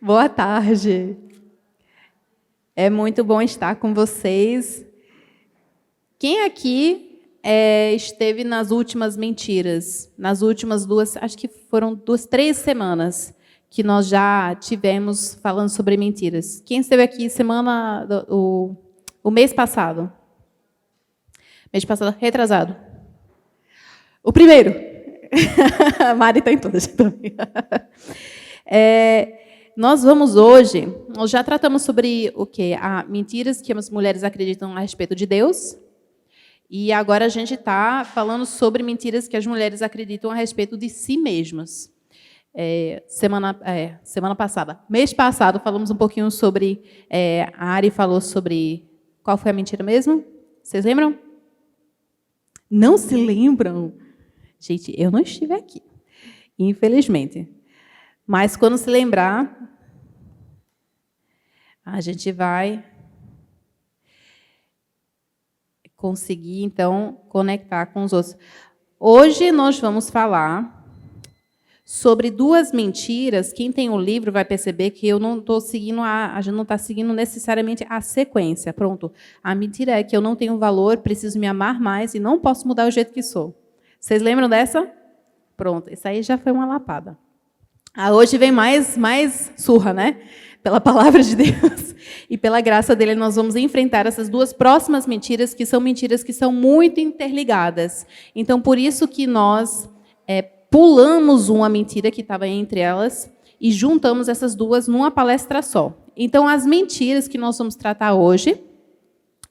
Boa tarde. É muito bom estar com vocês. Quem aqui esteve nas últimas mentiras? Nas últimas acho que foram 3 semanas que nós já tivemos falando sobre mentiras. Quem esteve aqui o mês passado? Mês passado, retrasado. O primeiro. A Mari está em todas também. Nós vamos hoje, nós já tratamos sobre o quê? Mentiras que as mulheres acreditam a respeito de Deus. E agora a gente está falando sobre mentiras que as mulheres acreditam a respeito de si mesmas. Semana passada. Mês passado falamos um pouquinho sobre... a Ari falou sobre... Qual foi a mentira mesmo? Vocês lembram? Não se lembram? Gente, eu não estive aqui, infelizmente. Mas, quando se lembrar, a gente vai conseguir, então, conectar com os outros. Hoje, nós vamos falar sobre 2 mentiras. Quem tem o livro vai perceber que eu não estou seguindo a gente não está seguindo necessariamente a sequência. Pronto. A mentira é que eu não tenho valor, preciso me amar mais e não posso mudar o jeito que sou. Vocês lembram dessa? Pronto. Isso aí já foi uma lapada. Hoje vem mais surra, né? Pela palavra de Deus e pela graça dele, nós vamos enfrentar essas 2 próximas mentiras que são muito interligadas. Então, por isso que nós pulamos uma mentira que estava entre elas e juntamos essas 2 numa palestra só. Então, as mentiras que nós vamos tratar hoje,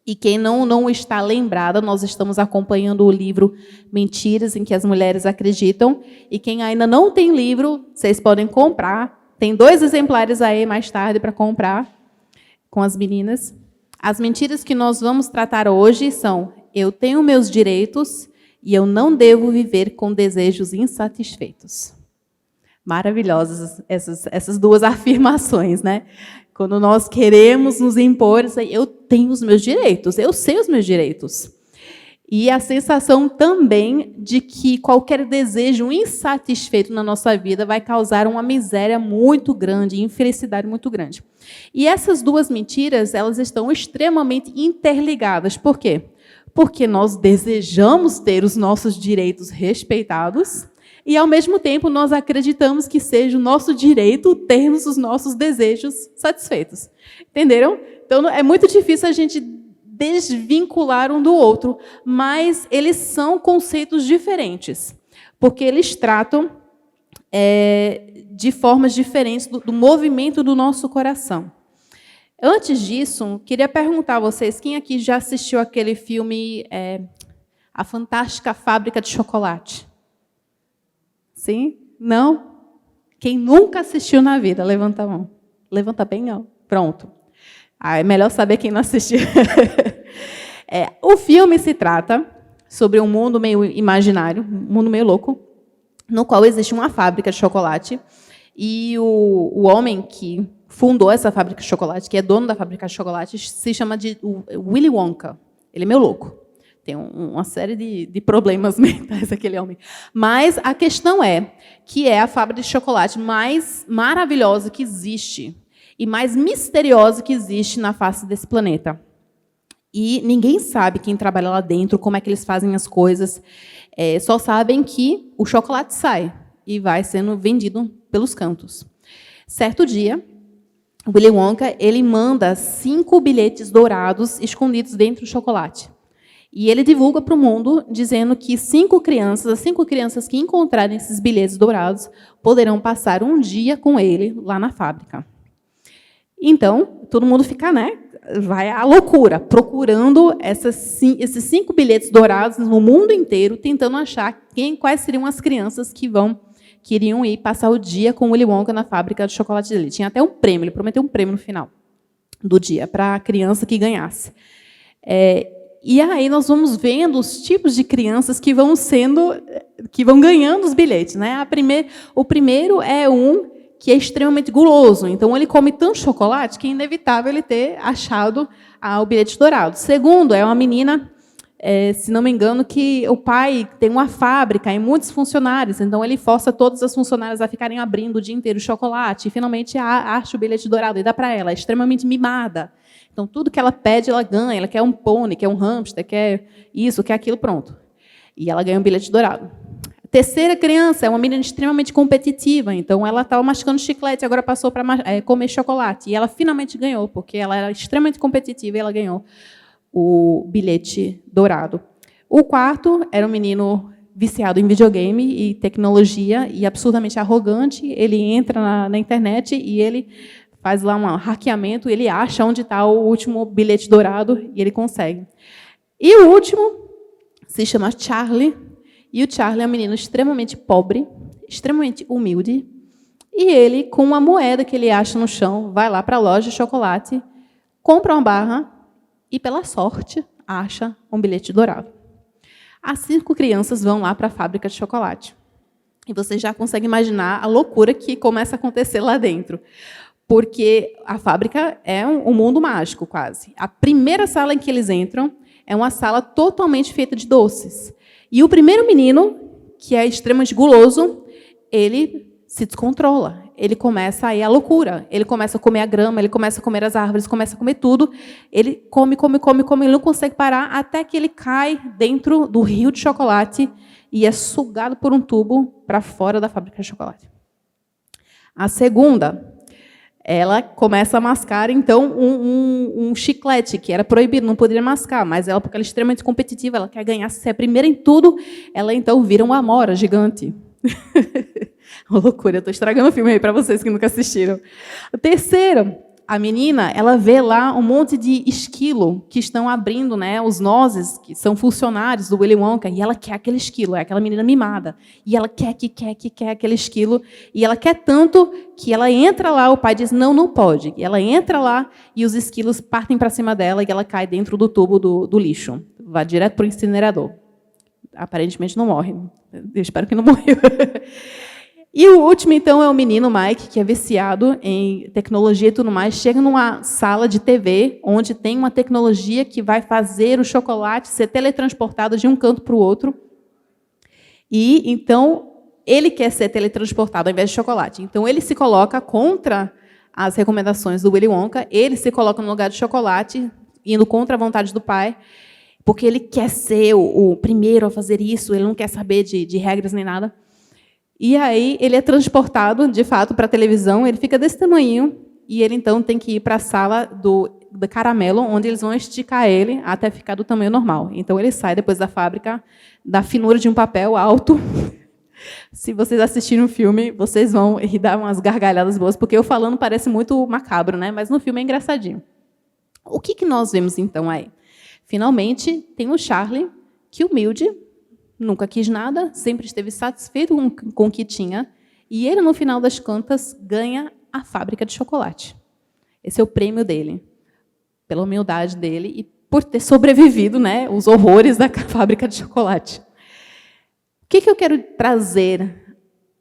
e quem não está lembrada, nós estamos acompanhando o livro Mentiras em que as Mulheres Acreditam. E quem ainda não tem livro, vocês podem comprar. Tem 2 exemplares aí mais tarde para comprar com as meninas. As mentiras que nós vamos tratar hoje são: eu tenho meus direitos e eu não devo viver com desejos insatisfeitos. Maravilhosas essas 2 afirmações, né? Quando nós queremos nos impor, eu tenho os meus direitos, eu sei os meus direitos. E a sensação também de que qualquer desejo insatisfeito na nossa vida vai causar uma miséria muito grande, infelicidade muito grande. E essas 2 mentiras, elas estão extremamente interligadas. Por quê? Porque nós desejamos ter os nossos direitos respeitados e, ao mesmo tempo, nós acreditamos que seja o nosso direito termos os nossos desejos satisfeitos. Entenderam? Então, é muito difícil a gente desvincular um do outro, mas eles são conceitos diferentes, porque eles tratam de formas diferentes do movimento do nosso coração. Antes disso, queria perguntar a vocês, quem aqui já assistiu aquele filme A Fantástica Fábrica de Chocolate? Sim? Não? Quem nunca assistiu na vida? Levanta a mão. Levanta bem, ó. Pronto. É melhor saber quem não assistiu. O filme se trata sobre um mundo meio imaginário, um mundo meio louco, no qual existe uma fábrica de chocolate, e o homem que fundou essa fábrica de chocolate, que é dono da fábrica de chocolate, se chama de Willy Wonka. Ele é meio louco. Tem uma série de problemas mentais, aquele homem. Mas a questão é que é a fábrica de chocolate mais maravilhosa que existe e mais misteriosa que existe na face desse planeta. E ninguém sabe quem trabalha lá dentro, como é que eles fazem as coisas. Só sabem que o chocolate sai e vai sendo vendido pelos cantos. Certo dia, Willy Wonka ele manda 5 bilhetes dourados escondidos dentro do chocolate. E ele divulga para o mundo, dizendo que as 5 crianças que encontrarem esses bilhetes dourados poderão passar um dia com ele lá na fábrica. Então, todo mundo fica, vai à loucura, procurando esses 5 bilhetes dourados no mundo inteiro, tentando achar quais seriam as crianças que iriam ir passar o dia com o Willy Wonka na fábrica de chocolate dele. Tinha até um prêmio, ele prometeu um prêmio no final do dia para a criança que ganhasse. E aí nós vamos vendo os tipos de crianças que vão ganhando os bilhetes, né? O primeiro é um que é extremamente guloso, então ele come tanto chocolate que é inevitável ele ter achado o bilhete dourado. O segundo é uma menina se não me engano, que o pai tem uma fábrica e muitos funcionários, então ele força todas as funcionárias a ficarem abrindo o dia inteiro chocolate, e finalmente acha o bilhete dourado e dá para ela, é extremamente mimada. Então, tudo que ela pede, ela ganha, ela quer um pônei, quer um hamster, quer isso, quer aquilo, pronto. E ela ganha um bilhete dourado. A terceira criança é uma menina extremamente competitiva, então ela estava mascando chiclete, agora passou para comer chocolate, e ela finalmente ganhou, porque ela era extremamente competitiva e ela ganhou o bilhete dourado. O quarto era um menino viciado em videogame e tecnologia e absurdamente arrogante. Ele entra na internet e ele faz lá um hackeamento, ele acha onde está o último bilhete dourado e ele consegue. E o último se chama Charlie, e o Charlie é um menino extremamente pobre, extremamente humilde, e ele, com uma moeda que ele acha no chão, vai lá para a loja de chocolate, compra uma barra, e, pela sorte, acha um bilhete dourado. As 5 crianças vão lá para a fábrica de chocolate. E você já consegue imaginar a loucura que começa a acontecer lá dentro. Porque a fábrica é um mundo mágico, quase. A primeira sala em que eles entram é uma sala totalmente feita de doces. E o primeiro menino, que é extremamente guloso, ele se descontrola. Ele começa a ir à loucura. Ele começa a comer a grama, ele começa a comer as árvores, começa a comer tudo. Ele come, ele não consegue parar até que ele cai dentro do rio de chocolate e é sugado por um tubo para fora da fábrica de chocolate. A segunda, ela começa a mascar, então, um chiclete, que era proibido, não poderia mascar, mas ela, porque ela é extremamente competitiva, ela quer ganhar, ser a primeira em tudo, ela, então, vira uma amora gigante. Uma loucura, eu estou estragando o filme aí para vocês que nunca assistiram. O terceiro, a menina, ela vê lá um monte de esquilo que estão abrindo, né, os nozes, que são funcionários do Willy Wonka, e ela quer aquele esquilo, é aquela menina mimada. E ela quer aquele esquilo, e ela quer tanto que ela entra lá, o pai diz, não depois. E ela entra lá, e os esquilos partem para cima dela, e ela cai dentro do tubo do lixo. Vai direto para o incinerador. Aparentemente não morre. Eu espero que não morreu. E o último, então, é o menino Mike, que é viciado em tecnologia e tudo mais. Chega numa sala de TV, onde tem uma tecnologia que vai fazer o chocolate ser teletransportado de um canto para o outro. E, então, ele quer ser teletransportado ao invés de chocolate. Então, ele se coloca contra as recomendações do Willy Wonka, ele se coloca no lugar de chocolate, indo contra a vontade do pai, porque ele quer ser o primeiro a fazer isso, ele não quer saber de regras nem nada. E aí ele é transportado, de fato, para a televisão, ele fica desse tamanho, e ele, então, tem que ir para a sala do caramelo, onde eles vão esticar ele até ficar do tamanho normal. Então, ele sai, depois da fábrica, da finura de um papel alto. Se vocês assistirem o filme, vocês vão rir, dar umas gargalhadas boas, porque eu falando parece muito macabro, né? Mas no filme é engraçadinho. O que nós vemos, então, aí? Finalmente, tem o Charlie, que humilde, nunca quis nada, sempre esteve satisfeito com o que tinha, e ele, no final das contas, ganha a fábrica de chocolate. Esse é o prêmio dele, pela humildade dele e por ter sobrevivido, né, os horrores da fábrica de chocolate. O que eu quero trazer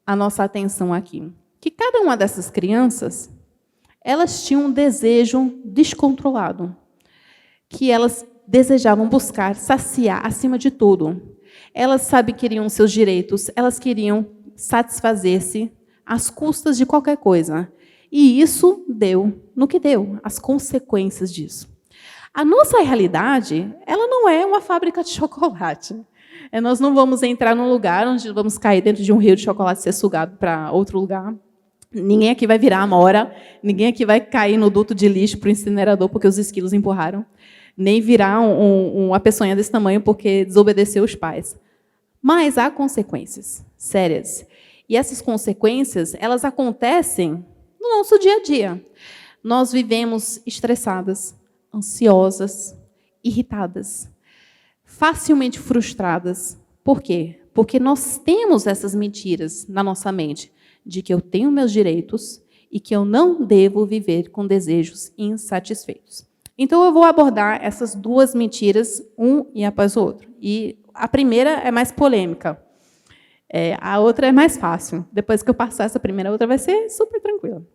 a nossa atenção aqui? Que cada uma dessas crianças, elas tinham um desejo descontrolado, que elas desejavam buscar, saciar, acima de tudo. Elas, queriam seus direitos, elas queriam satisfazer-se às custas de qualquer coisa. E isso deu no que deu, as consequências disso. A nossa realidade, ela não é uma fábrica de chocolate. Nós não vamos entrar num lugar onde vamos cair dentro de um rio de chocolate e ser sugado para outro lugar. Ninguém aqui vai virar amora, ninguém aqui vai cair no duto de lixo para o incinerador porque os esquilos empurraram, nem virar uma peçonha desse tamanho porque desobedeceu os pais. Mas há consequências sérias. E essas consequências, elas acontecem no nosso dia a dia. Nós vivemos estressadas, ansiosas, irritadas, facilmente frustradas. Por quê? Porque nós temos essas mentiras na nossa mente, de que eu tenho meus direitos e que eu não devo viver com desejos insatisfeitos. Então, eu vou abordar essas duas mentiras, um e após o outro. E a primeira é mais polêmica. A outra é mais fácil. Depois que eu passar essa primeira, a outra vai ser super tranquila.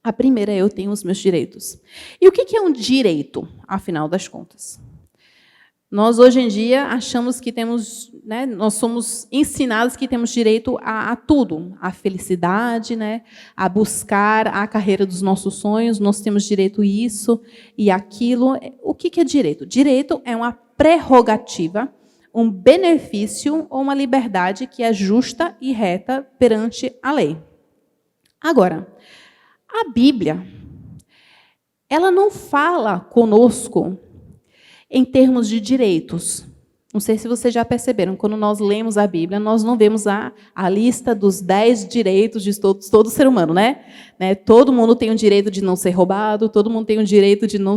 A primeira é eu tenho os meus direitos. E o que é um direito, afinal das contas? Nós, hoje em dia, achamos que temos, né, nós somos ensinados que temos direito a tudo, a felicidade, né, a buscar a carreira dos nossos sonhos, nós temos direito a isso e aquilo. O que é direito? Direito é uma prerrogativa, um benefício ou uma liberdade que é justa e reta perante a lei. Agora, a Bíblia, ela não fala conosco em termos de direitos. Não sei se vocês já perceberam, quando nós lemos a Bíblia, nós não vemos a lista dos 10 direitos de todo ser humano, né? Todo mundo tem o direito de não ser roubado, todo mundo tem o direito de não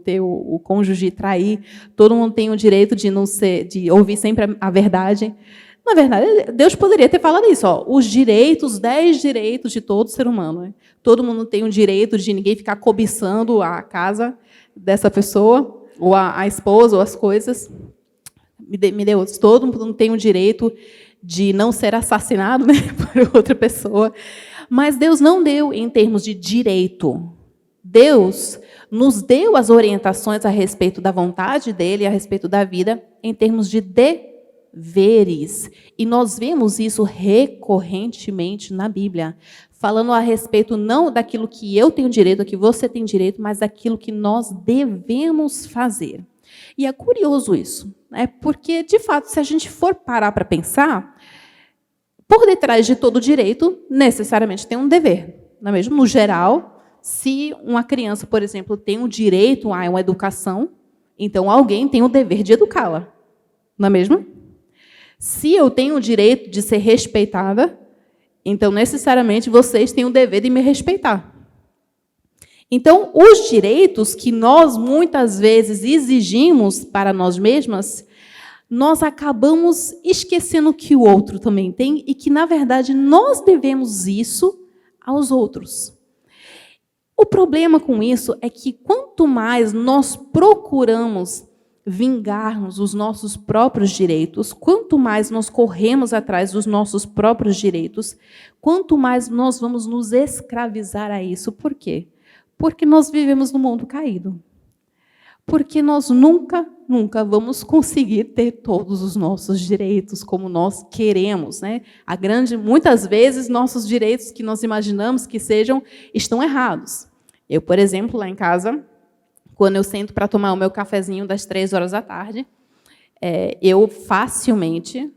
ter o cônjuge trair, todo mundo tem o direito de ouvir sempre a verdade. Na verdade, Deus poderia ter falado isso, os direitos, 10 direitos de todo ser humano. Né? Todo mundo tem o direito de ninguém ficar cobiçando a casa dessa pessoa, ou a esposa, ou as coisas. Me dê outros. Todo mundo tem o direito de não ser assassinado, né, por outra pessoa. Mas Deus não deu em termos de direito. Deus nos deu as orientações a respeito da vontade dele, a respeito da vida, em termos de deveres. E nós vemos isso recorrentemente na Bíblia, falando a respeito não daquilo que eu tenho direito, que você tem direito, mas daquilo que nós devemos fazer. E é curioso isso, né? Porque, de fato, se a gente for parar para pensar, por detrás de todo direito, necessariamente tem um dever. Não é mesmo? No geral, se uma criança, por exemplo, tem um direito a uma educação, então alguém tem o dever de educá-la. Não é mesmo? Se eu tenho o direito de ser respeitada, então, necessariamente, vocês têm o dever de me respeitar. Então, os direitos que nós, muitas vezes, exigimos para nós mesmas, nós acabamos esquecendo que o outro também tem e que, na verdade, nós devemos isso aos outros. O problema com isso é que, quanto mais nós procuramos vingarmos os nossos próprios direitos, quanto mais nós corremos atrás dos nossos próprios direitos, quanto mais nós vamos nos escravizar a isso. Por quê? Porque nós vivemos num mundo caído. Porque nós nunca vamos conseguir ter todos os nossos direitos como nós queremos, né? Muitas vezes, nossos direitos que nós imaginamos que sejam, estão errados. Eu, por exemplo, lá em casa, quando eu sento para tomar o meu cafezinho das 3 horas da tarde, eu facilmente,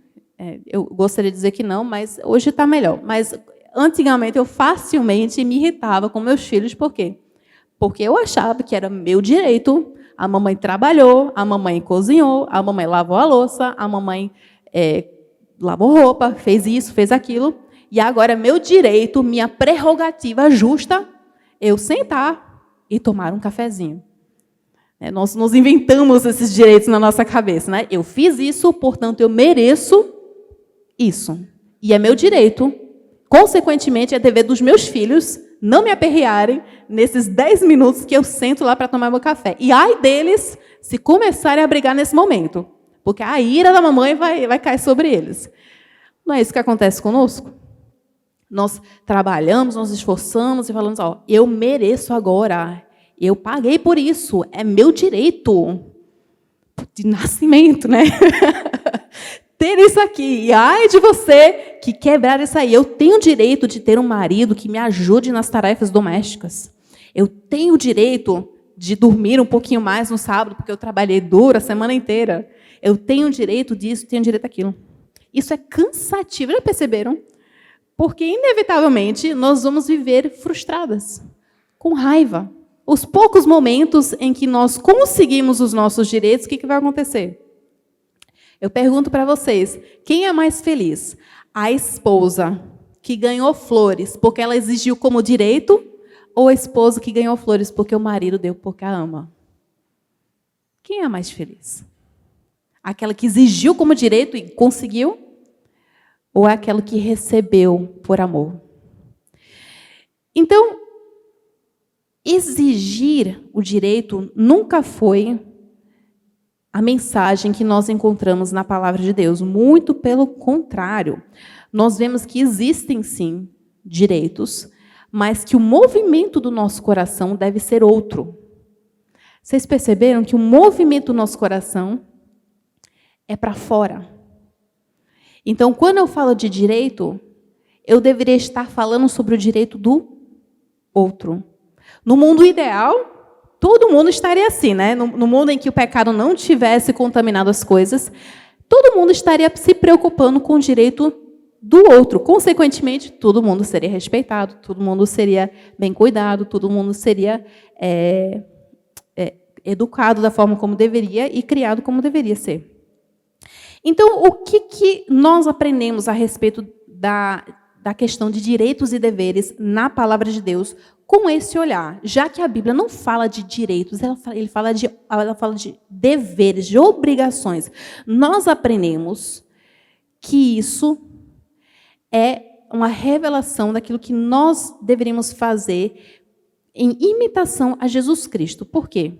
eu gostaria de dizer que não, mas hoje está melhor, mas antigamente eu facilmente me irritava com meus filhos, por quê? Porque eu achava que era meu direito, a mamãe trabalhou, a mamãe cozinhou, a mamãe lavou a louça, a mamãe lavou roupa, fez isso, fez aquilo, e agora é meu direito, minha prerrogativa justa, eu sentar e tomar um cafezinho. Nós inventamos esses direitos na nossa cabeça, né? Eu fiz isso, portanto, eu mereço isso. E é meu direito. Consequentemente, é dever dos meus filhos não me aperrearem nesses 10 minutos que eu sento lá para tomar meu café. E ai deles se começarem a brigar nesse momento. Porque a ira da mamãe vai cair sobre eles. Não é isso que acontece conosco? Nós trabalhamos, nós esforçamos e falamos, eu mereço agora. Eu paguei por isso, é meu direito de nascimento, né? Ter isso aqui. E ai de você que quebrar isso aí. Eu tenho o direito de ter um marido que me ajude nas tarefas domésticas. Eu tenho o direito de dormir um pouquinho mais no sábado, porque eu trabalhei duro a semana inteira. Eu tenho o direito disso, tenho o direito daquilo. Isso é cansativo, já perceberam? Porque, inevitavelmente, nós vamos viver frustradas, com raiva. Os poucos momentos em que nós conseguimos os nossos direitos, o que vai acontecer? Eu pergunto para vocês, quem é mais feliz? A esposa que ganhou flores porque ela exigiu como direito, ou a esposa que ganhou flores porque o marido deu porque a ama? Quem é mais feliz? Aquela que exigiu como direito e conseguiu? Ou é aquela que recebeu por amor? Então, exigir o direito nunca foi a mensagem que nós encontramos na palavra de Deus. Muito pelo contrário. Nós vemos que existem, sim, direitos, mas que o movimento do nosso coração deve ser outro. Vocês perceberam que o movimento do nosso coração é para fora. Então, quando eu falo de direito, eu deveria estar falando sobre o direito do outro. No mundo ideal, todo mundo estaria assim, né? No mundo em que o pecado não tivesse contaminado as coisas, todo mundo estaria se preocupando com o direito do outro. Consequentemente, todo mundo seria respeitado, todo mundo seria bem cuidado, todo mundo seria educado da forma como deveria e criado como deveria ser. Então, o que nós aprendemos a respeito da questão de direitos e deveres na palavra de Deus com esse olhar? Já que a Bíblia não fala de direitos, ela fala de deveres, de obrigações. Nós aprendemos que isso é uma revelação daquilo que nós deveríamos fazer em imitação a Jesus Cristo. Por quê?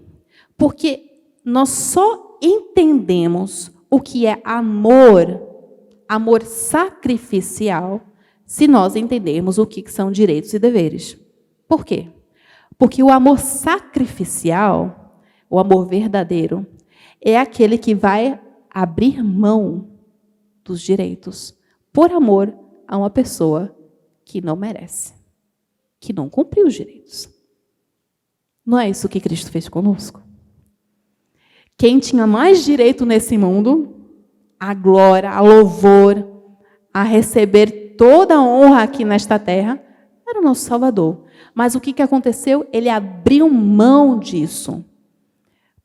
Porque nós só entendemos o que é amor sacrificial, se nós entendermos o que são direitos e deveres. Por quê? Porque o amor sacrificial, o amor verdadeiro, é aquele que vai abrir mão dos direitos por amor a uma pessoa que não merece, que não cumpriu os direitos. Não é isso que Cristo fez conosco? Quem tinha mais direito nesse mundo, a glória, a louvor, a receber toda a honra aqui nesta terra, era o nosso Salvador. Mas o que aconteceu? Ele abriu mão disso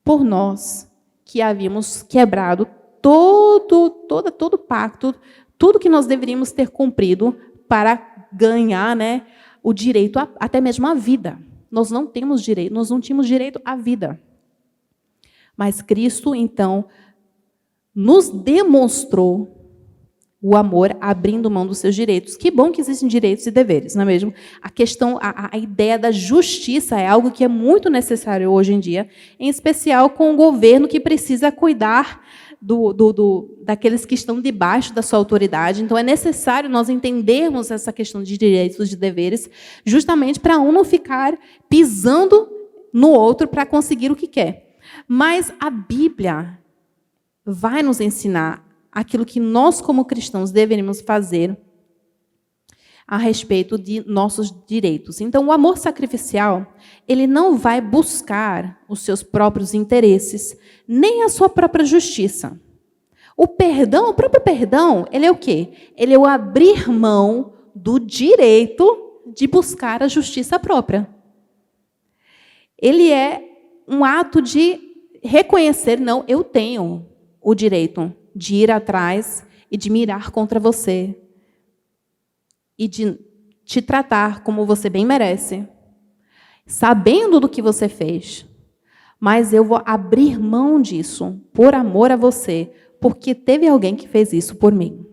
por nós, que havíamos quebrado todo pacto, tudo que nós deveríamos ter cumprido para ganhar, né, o direito, até mesmo à vida. Nós não tínhamos direito à vida. Mas Cristo, então, nos demonstrou o amor abrindo mão dos seus direitos. Que bom que existem direitos e deveres, não é mesmo? A questão, a ideia da justiça é algo que é muito necessário hoje em dia, em especial com o governo que precisa cuidar daqueles que estão debaixo da sua autoridade. Então, é necessário nós entendermos essa questão de direitos e de deveres, justamente para um não ficar pisando no outro para conseguir o que quer. Mas a Bíblia vai nos ensinar aquilo que nós, como cristãos, deveríamos fazer a respeito de nossos direitos. Então, o amor sacrificial, ele não vai buscar os seus próprios interesses, nem a sua própria justiça. O próprio perdão, ele é o quê? Ele é o abrir mão do direito de buscar a justiça própria. Ele é um ato de reconhecer, não, eu tenho o direito de ir atrás e de mirar contra você e de te tratar como você bem merece, sabendo do que você fez, mas eu vou abrir mão disso por amor a você, porque teve alguém que fez isso por mim.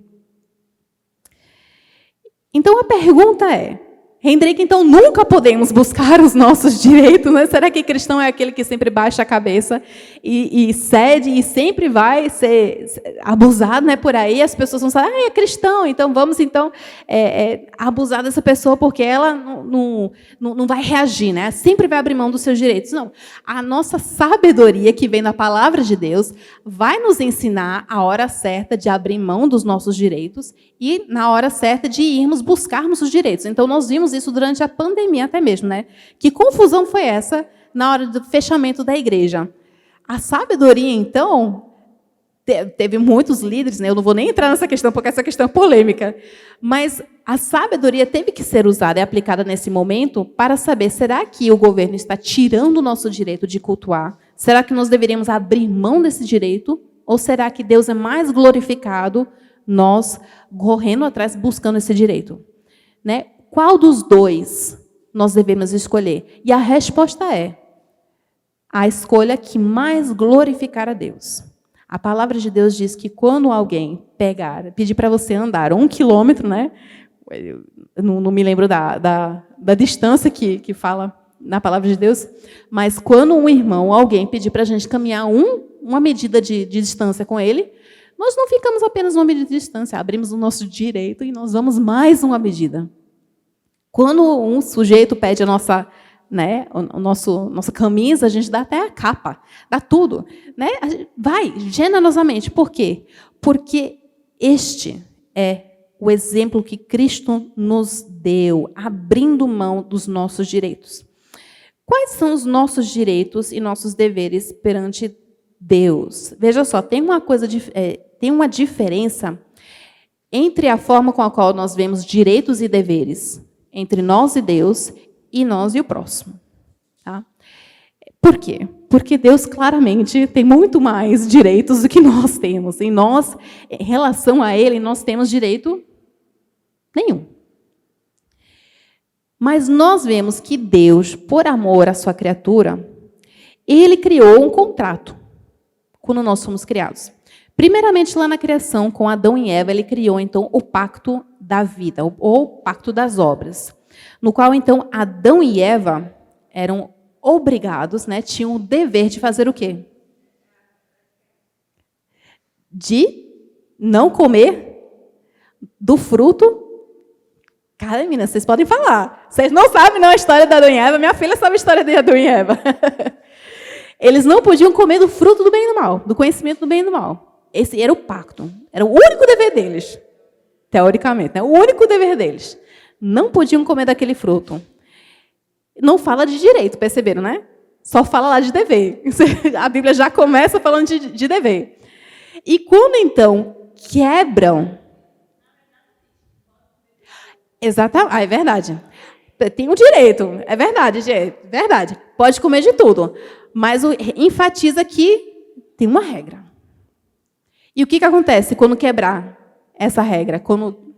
Então a pergunta é, Hendrik, então nunca podemos buscar os nossos direitos, né? Será que cristão é aquele que sempre baixa a cabeça e cede e sempre vai ser abusado, né, por aí? As pessoas vão falar, é cristão, então vamos abusar dessa pessoa porque ela não vai reagir, né? Sempre vai abrir mão dos seus direitos. Não, a nossa sabedoria que vem da palavra de Deus vai nos ensinar a hora certa de abrir mão dos nossos direitos e na hora certa de buscarmos os direitos. Então nós vimos isso durante a pandemia até mesmo, né? Que confusão foi essa na hora do fechamento da igreja? A sabedoria, então, teve muitos líderes, né? Eu não vou nem entrar nessa questão, porque essa questão é polêmica, mas a sabedoria teve que ser usada e aplicada nesse momento para saber, será que o governo está tirando o nosso direito de cultuar? Será que nós deveríamos abrir mão desse direito? Ou será que Deus é mais glorificado nós correndo atrás, buscando esse direito? Né? Qual dos dois nós devemos escolher? E a resposta é a escolha que mais glorificar a Deus. A palavra de Deus diz que quando alguém pedir para você andar 1 quilômetro, né? Eu não me lembro da distância que fala na palavra de Deus, mas quando alguém pedir para a gente caminhar uma medida de distância com ele, nós não ficamos apenas uma medida de distância, abrimos o nosso direito e nós vamos mais uma medida. Quando um sujeito pede né? Nossa camisa, a gente dá até a capa, dá tudo, né? Vai generosamente. Por quê? Porque este é o exemplo que Cristo nos deu, abrindo mão dos nossos direitos. Quais são os nossos direitos e nossos deveres perante Deus? Veja só, tem uma diferença entre a forma com a qual nós vemos direitos e deveres entre nós e Deus e nós e o próximo. Tá? Por quê? Porque Deus claramente tem muito mais direitos do que nós temos. E nós, em relação a Ele, nós temos direito nenhum. Mas nós vemos que Deus, por amor à sua criatura, Ele criou um contrato quando nós fomos criados. Primeiramente, lá na criação, com Adão e Eva, Ele criou, então, o pacto da vida, ou pacto das obras, no qual, então, Adão e Eva eram obrigados, né, tinham o dever de fazer o quê? De não comer do fruto. Cara, menina, vocês podem falar. Vocês não sabem não a história da Adão e Eva. Minha filha sabe a história de Adão e Eva. Eles não podiam comer do fruto do bem e do mal, do conhecimento do bem e do mal. Esse era o pacto. Era o único dever deles, teoricamente. Né? O único dever deles. Não podiam comer daquele fruto. Não fala de direito, perceberam, né? Só fala lá de dever. A Bíblia já começa falando de dever. E quando, então, quebram... Exatamente. É verdade. Tem o direito. É verdade, gente. Verdade. Pode comer de tudo. Mas enfatiza que tem uma regra. E o que acontece quando quebrar essa regra? Quando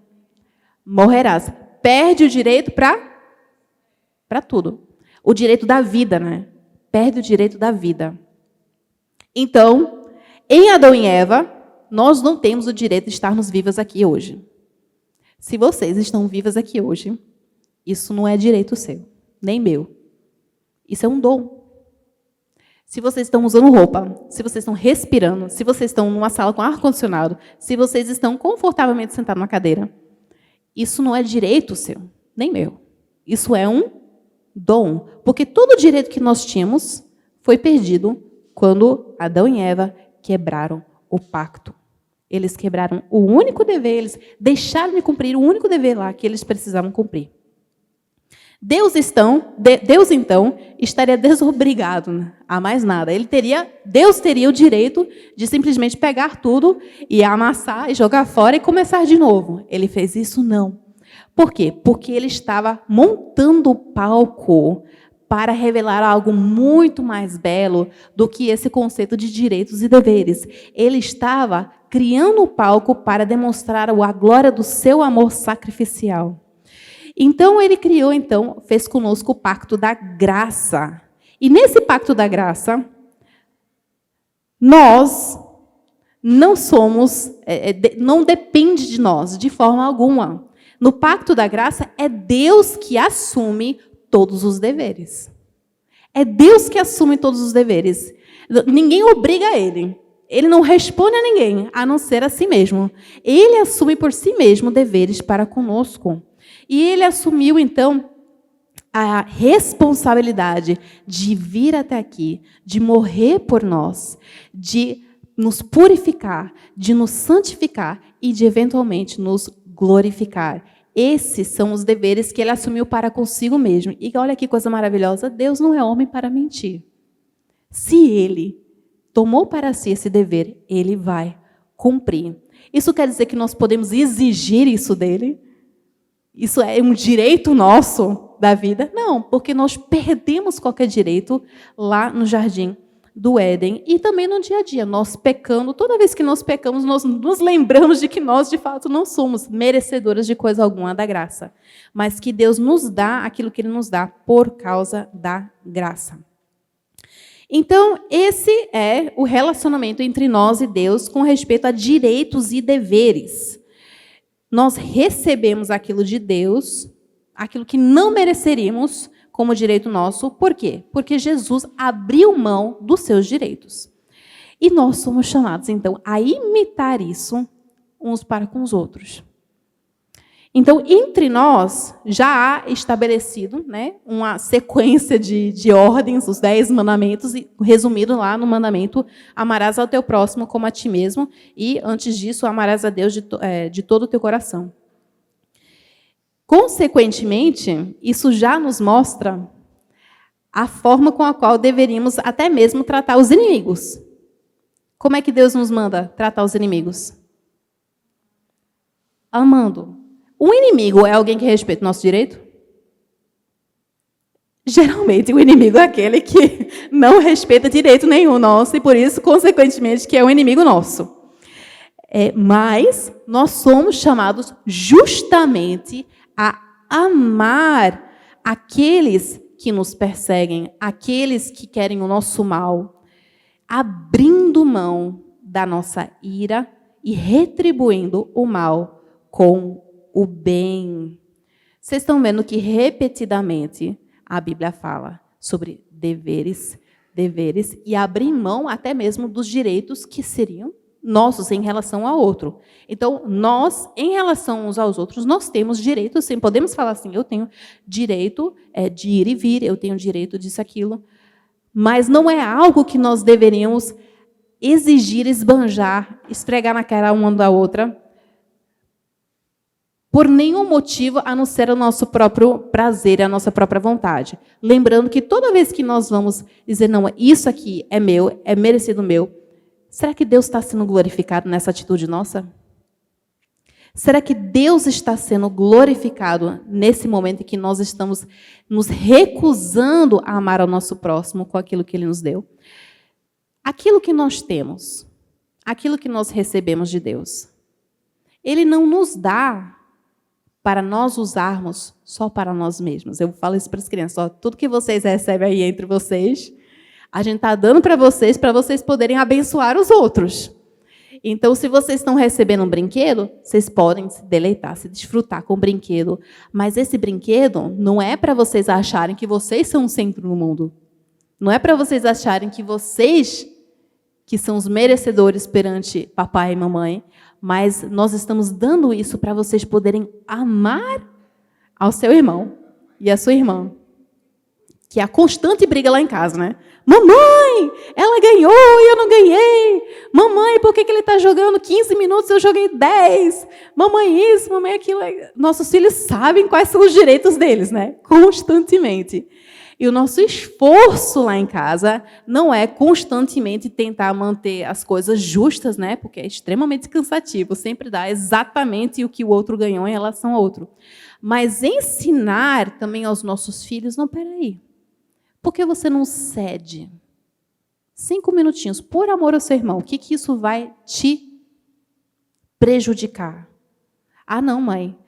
morrerás. Perde o direito para tudo. O direito da vida, né? Perde o direito da vida. Então, em Adão e Eva, nós não temos o direito de estarmos vivas aqui hoje. Se vocês estão vivas aqui hoje, isso não é direito seu, nem meu. Isso é um dom. Se vocês estão usando roupa, se vocês estão respirando, se vocês estão numa sala com ar-condicionado, se vocês estão confortavelmente sentados na cadeira, isso não é direito seu, nem meu. Isso é um dom. Porque todo o direito que nós tínhamos foi perdido quando Adão e Eva quebraram o pacto. Eles quebraram o único dever, eles deixaram de cumprir o único dever lá que eles precisavam cumprir. Deus, então, estaria desobrigado a mais nada. Deus teria o direito de simplesmente pegar tudo e amassar e jogar fora e começar de novo. Ele fez isso? Não. Por quê? Porque ele estava montando o palco para revelar algo muito mais belo do que esse conceito de direitos e deveres. Ele estava criando o palco para demonstrar a glória do seu amor sacrificial. Então, ele fez conosco o pacto da graça. E nesse pacto da graça, nós não somos, não depende de nós, de forma alguma. No pacto da graça, é Deus que assume todos os deveres. É Deus que assume todos os deveres. Ninguém obriga ele. Ele não responde a ninguém, a não ser a si mesmo. Ele assume por si mesmo deveres para conosco. E ele assumiu, então, a responsabilidade de vir até aqui, de morrer por nós, de nos purificar, de nos santificar e de, eventualmente, nos glorificar. Esses são os deveres que ele assumiu para consigo mesmo. E olha que coisa maravilhosa, Deus não é homem para mentir. Se ele tomou para si esse dever, ele vai cumprir. Isso quer dizer que nós podemos exigir isso dele? Isso é um direito nosso da vida? Não, porque nós perdemos qualquer direito lá no jardim do Éden e também no dia a dia. Nós pecando, toda vez que nós pecamos, nós nos lembramos de que nós, de fato, não somos merecedoras de coisa alguma da graça, mas que Deus nos dá aquilo que Ele nos dá por causa da graça. Então, esse é o relacionamento entre nós e Deus com respeito a direitos e deveres. Nós recebemos aquilo de Deus, aquilo que não mereceríamos como direito nosso. Por quê? Porque Jesus abriu mão dos seus direitos. E nós somos chamados, então, a imitar isso uns para com os outros. Então, entre nós, já há estabelecido, né, uma sequência de ordens, os 10 mandamentos, resumido lá no mandamento, amarás ao teu próximo como a ti mesmo, e, antes disso, amarás a Deus de todo o teu coração. Consequentemente, isso já nos mostra a forma com a qual deveríamos até mesmo tratar os inimigos. Como é que Deus nos manda tratar os inimigos? Amando. O inimigo é alguém que respeita o nosso direito? Geralmente, o inimigo é aquele que não respeita direito nenhum nosso e, por isso, consequentemente, que é um inimigo nosso. Mas nós somos chamados justamente a amar aqueles que nos perseguem, aqueles que querem o nosso mal, abrindo mão da nossa ira e retribuindo o mal com o bem. Vocês estão vendo que repetidamente a Bíblia fala sobre deveres e abrir mão até mesmo dos direitos que seriam nossos em relação ao outro. Então, nós, em relação uns aos outros, nós temos direito, sim, podemos falar assim, eu tenho direito de ir e vir, eu tenho direito disso, aquilo, mas não é algo que nós deveríamos exigir, esbanjar, esfregar na cara uma da outra, por nenhum motivo a não ser o nosso próprio prazer, a nossa própria vontade. Lembrando que toda vez que nós vamos dizer, não, isso aqui é meu, é merecido meu, será que Deus está sendo glorificado nessa atitude nossa? Será que Deus está sendo glorificado nesse momento em que nós estamos nos recusando a amar ao nosso próximo com aquilo que Ele nos deu? Aquilo que nós temos, aquilo que nós recebemos de Deus, Ele não nos dá para nós usarmos só para nós mesmos. Eu falo isso para as crianças, ó, tudo que vocês recebem aí entre vocês, a gente está dando para vocês poderem abençoar os outros. Então, se vocês estão recebendo um brinquedo, vocês podem se deleitar, se desfrutar com o brinquedo. Mas esse brinquedo não é para vocês acharem que vocês são o centro do mundo. Não é para vocês acharem que vocês que são os merecedores perante papai e mamãe, mas nós estamos dando isso para vocês poderem amar ao seu irmão e à sua irmã. Que é a constante briga lá em casa, né? Mamãe, ela ganhou e eu não ganhei. Mamãe, por que ele está jogando 15 minutos e eu joguei 10? Mamãe isso, mamãe aquilo. Nossos filhos sabem quais são os direitos deles, né? Constantemente. E o nosso esforço lá em casa não é constantemente tentar manter as coisas justas, né? Porque é extremamente cansativo, sempre dá exatamente o que o outro ganhou em relação ao outro. Mas ensinar também aos nossos filhos, não, peraí, por que você não cede 5 minutinhos, por amor ao seu irmão, o que isso vai te prejudicar? Ah, não, mãe.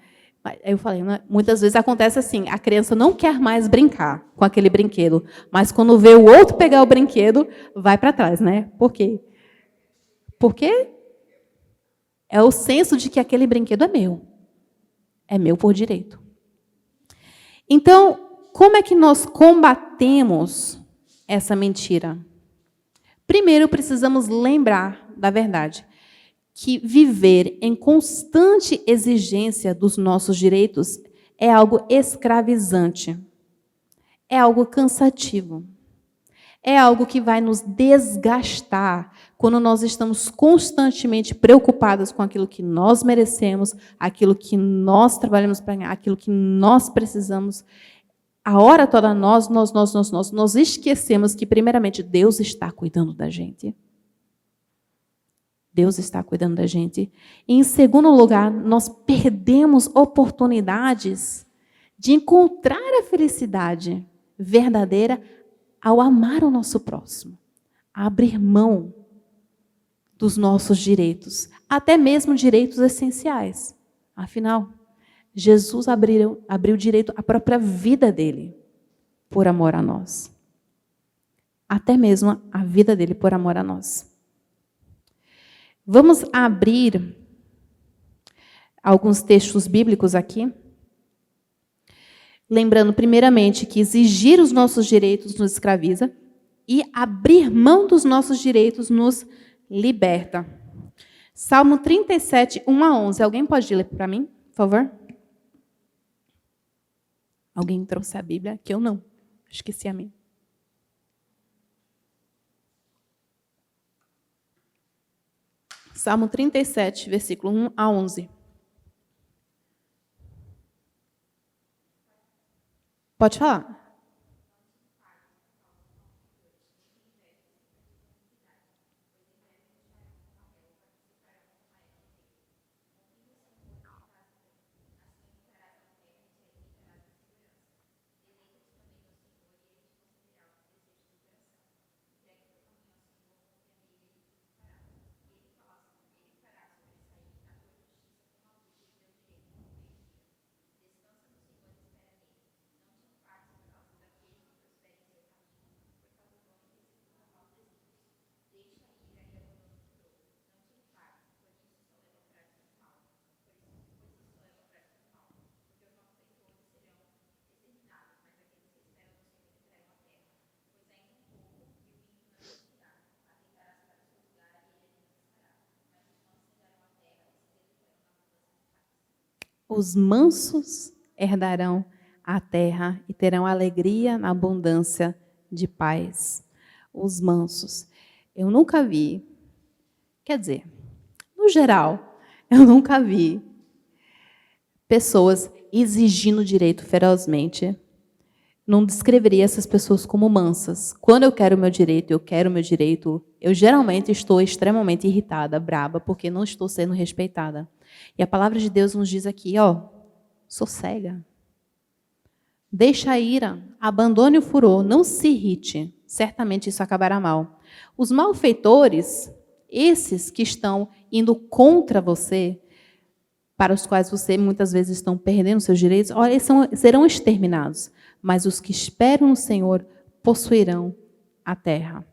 Eu falei, muitas vezes acontece assim, a criança não quer mais brincar com aquele brinquedo, mas quando vê o outro pegar o brinquedo, vai para trás, né? Por quê? Porque é o senso de que aquele brinquedo é meu por direito. Então, como é que nós combatemos essa mentira? Primeiro, precisamos lembrar da verdade. Que viver em constante exigência dos nossos direitos é algo escravizante, é algo cansativo, é algo que vai nos desgastar quando nós estamos constantemente preocupados com aquilo que nós merecemos, aquilo que nós trabalhamos para ganhar, aquilo que nós precisamos. A hora toda nós esquecemos que, primeiramente, Deus está cuidando da gente. Deus está cuidando da gente. E, em segundo lugar, nós perdemos oportunidades de encontrar a felicidade verdadeira ao amar o nosso próximo, a abrir mão dos nossos direitos, até mesmo direitos essenciais. Afinal, Jesus abriu direito à própria vida dele por amor a nós. Até mesmo a vida dele por amor a nós. Vamos abrir alguns textos bíblicos aqui. Lembrando, primeiramente, que exigir os nossos direitos nos escraviza e abrir mão dos nossos direitos nos liberta. Salmo 37, 1 a 11. Alguém pode ler para mim, por favor? Alguém trouxe a Bíblia? Que eu não. Esqueci a minha. Salmo 37, versículo 1 a 11. Pode falar. Os mansos herdarão a terra e terão alegria na abundância de paz. Os mansos. Eu nunca vi, quer dizer, no geral, eu nunca vi pessoas exigindo direito ferozmente. Não descreveria essas pessoas como mansas. Quando eu quero o meu direito, eu geralmente estou extremamente irritada, braba, porque não estou sendo respeitada. E a palavra de Deus nos diz aqui, sossega. Deixa a ira, abandone o furor, não se irrite. Certamente isso acabará mal. Os malfeitores, esses que estão indo contra você, para os quais você muitas vezes estão perdendo seus direitos, eles serão exterminados. Mas os que esperam no Senhor possuirão a terra.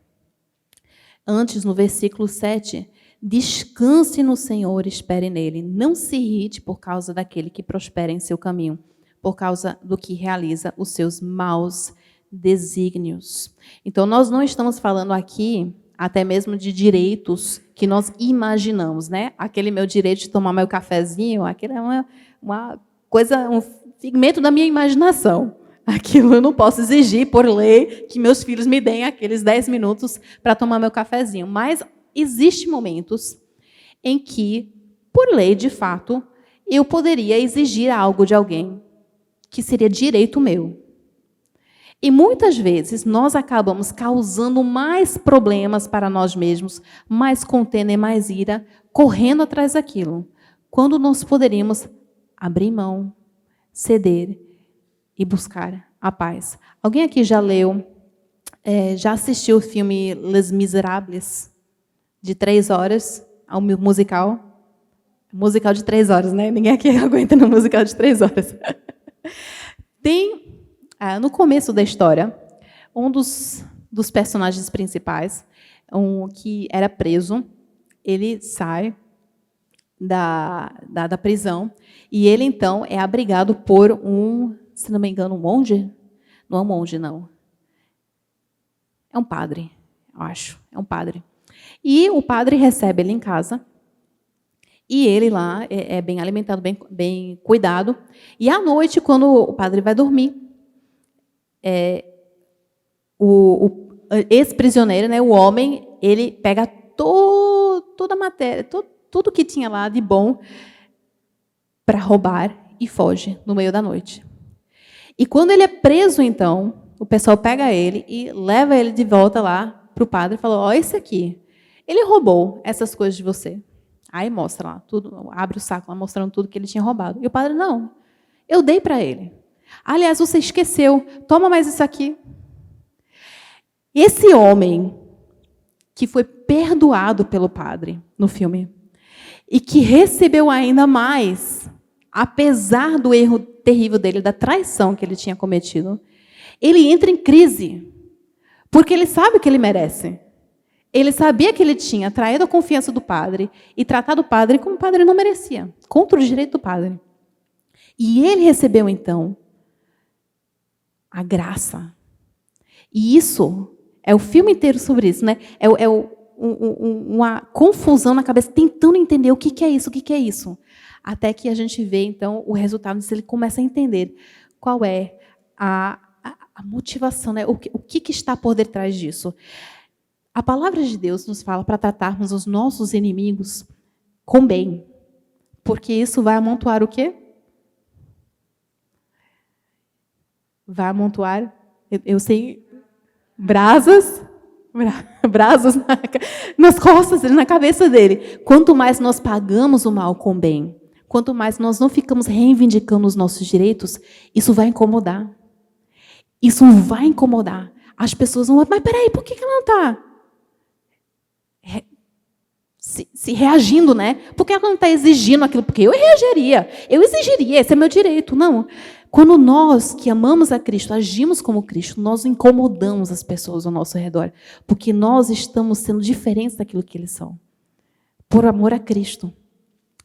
Antes, no versículo 7, descanse no Senhor, espere nele. Não se irrite por causa daquele que prospera em seu caminho, por causa do que realiza os seus maus desígnios. Então, nós não estamos falando aqui até mesmo de direitos que nós imaginamos, né? Aquele meu direito de tomar meu cafezinho, aquilo é uma coisa, um figmento da minha imaginação. Aquilo eu não posso exigir, por lei, que meus filhos me deem aqueles 10 minutos para tomar meu cafezinho. Mas existem momentos em que, por lei, de fato, eu poderia exigir algo de alguém que seria direito meu. E muitas vezes nós acabamos causando mais problemas para nós mesmos, mais contenda e mais ira, correndo atrás daquilo, quando nós poderíamos abrir mão, ceder e buscar a paz. Alguém aqui já leu, já assistiu o filme Les Miserables, de 3 horas, ao musical? Musical de 3 horas, né? Ninguém aqui aguenta no musical de 3 horas. Tem, no começo da história, um dos personagens principais, que era preso, ele sai da prisão, e ele, então, é abrigado por se não me engano, um monge? Não é um monge, não. É um padre, eu acho. É um padre. E o padre recebe ele em casa, e ele lá é bem alimentado, bem cuidado. E à noite, quando o padre vai dormir, o ex-prisioneiro, né, o homem, ele pega toda a matéria, tudo que tinha lá de bom para roubar e foge no meio da noite. E quando ele é preso, então, o pessoal pega ele e leva ele de volta lá para o padre e fala, esse aqui, ele roubou essas coisas de você. Aí mostra lá, tudo, abre o saco lá, mostrando tudo que ele tinha roubado. E o padre, não, eu dei para ele. Aliás, você esqueceu, toma mais isso aqui. Esse homem que foi perdoado pelo padre no filme e que recebeu ainda mais, apesar do erro terrível dele, da traição que ele tinha cometido, ele entra em crise, porque ele sabe o que ele merece. Ele sabia que ele tinha traído a confiança do padre e tratado o padre como o padre não merecia, contra o direito do padre. E ele recebeu, então, a graça. E isso, é o filme inteiro sobre isso, né? Uma confusão na cabeça, tentando entender o que é isso, o que é isso. Até que a gente vê, então, o resultado disso, ele começa a entender qual é a motivação, né? O que está por detrás disso? A palavra de Deus nos fala para tratarmos os nossos inimigos com bem, porque isso vai amontoar o quê? Vai amontoar, eu sei, brasas nas costas, na cabeça dele. Quanto mais nós pagamos o mal com bem, quanto mais nós não ficamos reivindicando os nossos direitos, isso vai incomodar. Isso vai incomodar. As pessoas vão, mas peraí, por que ela não está se reagindo, né? Por que ela não está exigindo aquilo? Porque eu reagiria, eu exigiria, esse é meu direito. Não. Quando nós, que amamos a Cristo, agimos como Cristo, nós incomodamos as pessoas ao nosso redor, porque nós estamos sendo diferentes daquilo que eles são, por amor a Cristo.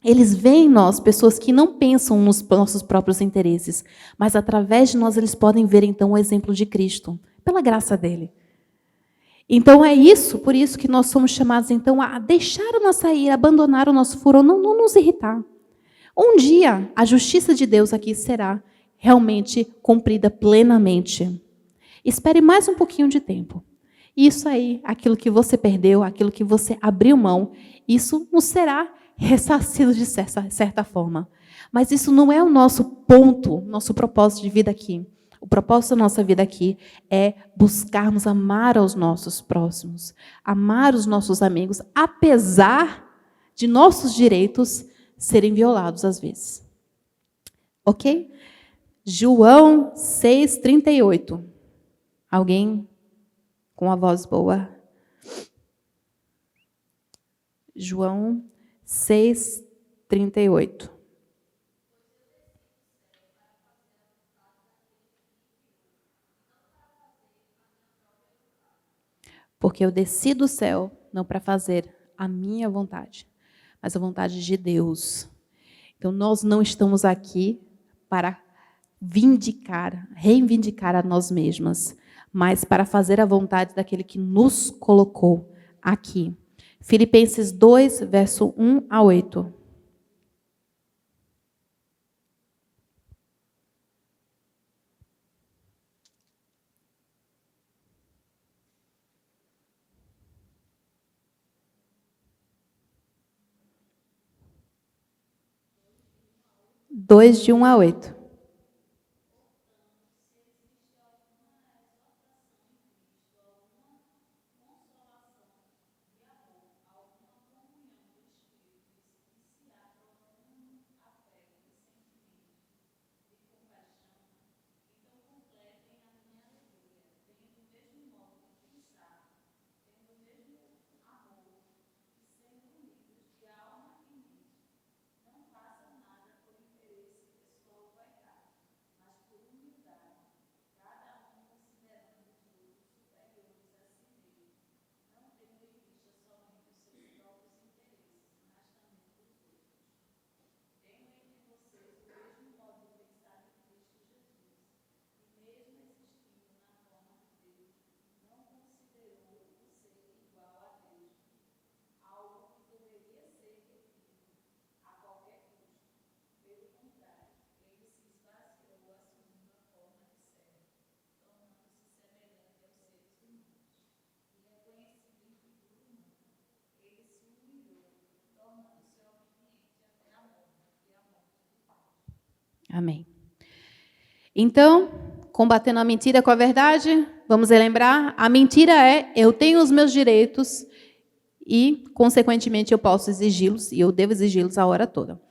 Eles veem em nós pessoas que não pensam nos nossos próprios interesses, mas através de nós eles podem ver então o exemplo de Cristo, pela graça dele. Então é isso, por isso que nós somos chamados então a deixar a nossa ira, abandonar o nosso furor, não nos irritar. Um dia a justiça de Deus aqui será realmente cumprida plenamente. Espere mais um pouquinho de tempo. Isso aí, aquilo que você perdeu, aquilo que você abriu mão, isso não será ressarcido de certa forma. Mas isso não é o nosso ponto, nosso propósito de vida aqui. O propósito da nossa vida aqui é buscarmos amar aos nossos próximos, amar os nossos amigos, apesar de nossos direitos serem violados às vezes. Ok? João 6,38. Alguém com a voz boa? João 6,38. Porque eu desci do céu não para fazer a minha vontade, mas a vontade de Deus. Então, nós não estamos aqui para reivindicar a nós mesmas, mas para fazer a vontade daquele que nos colocou aqui. Filipenses 2, verso 1 a 8. De 1 a 8. Amém. Então, combatendo a mentira com a verdade, vamos relembrar, a mentira é, eu tenho os meus direitos e, consequentemente, eu posso exigi-los, e eu devo exigi-los a hora toda.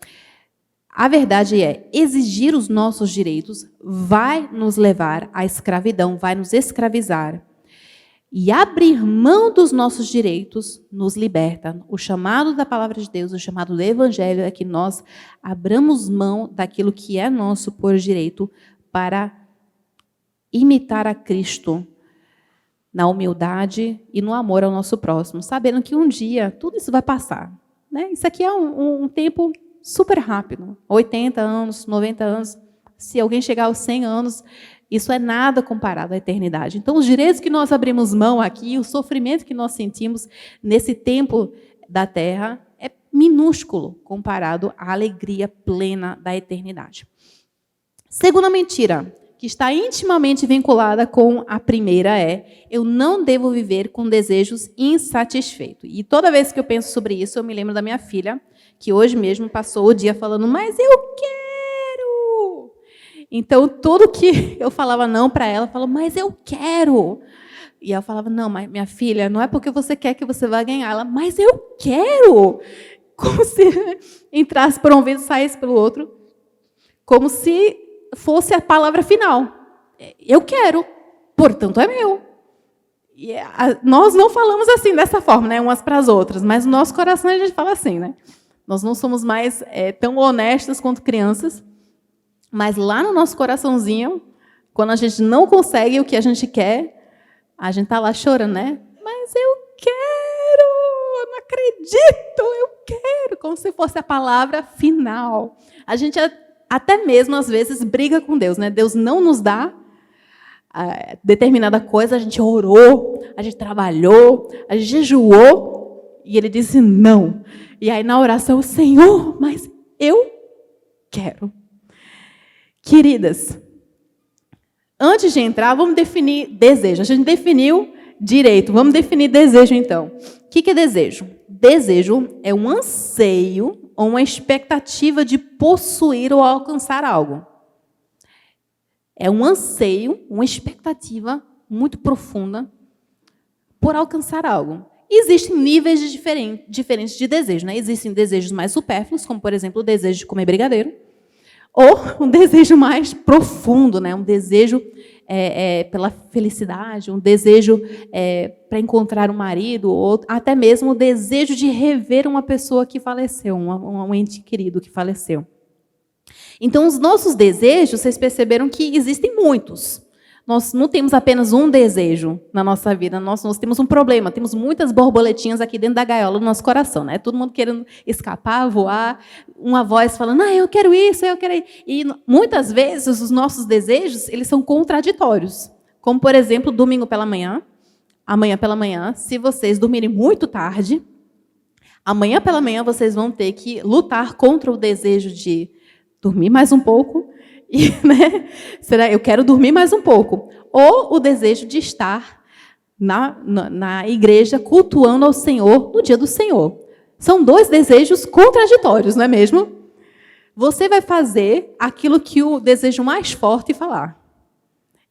A verdade é, exigir os nossos direitos vai nos levar à escravidão, vai nos escravizar. E abrir mão dos nossos direitos nos liberta. O chamado da palavra de Deus, o chamado do Evangelho é que nós abramos mão daquilo que é nosso por direito para imitar a Cristo na humildade e no amor ao nosso próximo, sabendo que um dia tudo isso vai passar. Né? Isso aqui é um tempo super rápido, 80 anos, 90 anos. Se alguém chegar aos 100 anos... Isso é nada comparado à eternidade. Então, os direitos que nós abrimos mão aqui, o sofrimento que nós sentimos nesse tempo da terra, é minúsculo comparado à alegria plena da eternidade. Segunda mentira que está intimamente vinculada com a primeira é: eu não devo viver com desejos insatisfeitos. E toda vez que eu penso sobre isso, eu me lembro da minha filha, que hoje mesmo passou o dia falando, mas eu quero! Então, tudo que eu falava não para ela, ela falou, mas eu quero! E ela falava, não, mas minha filha, não é porque você quer que você vai ganhar. Ela, mas eu quero! Como se entrasse por um ouvido e saísse pelo outro. Como se fosse a palavra final. Eu quero, portanto é meu. E nós não falamos assim, dessa forma, né, umas para as outras, mas no nosso coração a gente fala assim, né? Nós não somos mais tão honestos quanto crianças, mas lá no nosso coraçãozinho, quando a gente não consegue o que a gente quer, a gente está lá chorando, né? Mas eu quero, eu não acredito, eu quero, como se fosse a palavra final. A gente até mesmo, às vezes, briga com Deus, né? Deus não nos dá determinada coisa, a gente orou, a gente trabalhou, a gente jejuou, e Ele disse não. E aí, na oração, Senhor, mas eu quero. Queridas, antes de entrar, vamos definir desejo. A gente definiu direito, vamos definir desejo, então. O que é desejo? Desejo é um anseio ou uma expectativa de possuir ou alcançar algo. É um anseio, uma expectativa muito profunda por alcançar algo. Existem níveis diferentes de desejo, né? Existem desejos mais supérfluos, como, por exemplo, o desejo de comer brigadeiro, ou um desejo mais profundo, né? Um desejo pela felicidade, um desejo para encontrar um marido, ou até mesmo o desejo de rever uma pessoa que faleceu, um ente querido que faleceu. Então, os nossos desejos, vocês perceberam que existem muitos. Nós não temos apenas um desejo na nossa vida, nós temos um problema, temos muitas borboletinhas aqui dentro da gaiola do nosso coração, né? Todo mundo querendo escapar, voar, uma voz falando, eu quero isso, eu quero isso. E muitas vezes os nossos desejos, eles são contraditórios. Como, por exemplo, domingo pela manhã, amanhã pela manhã, se vocês dormirem muito tarde, amanhã pela manhã vocês vão ter que lutar contra o desejo de dormir mais um pouco, e, né, eu quero dormir mais um pouco. Ou o desejo de estar na igreja cultuando ao Senhor no dia do Senhor. São dois desejos contraditórios, não é mesmo? Você vai fazer aquilo que o desejo mais forte falar.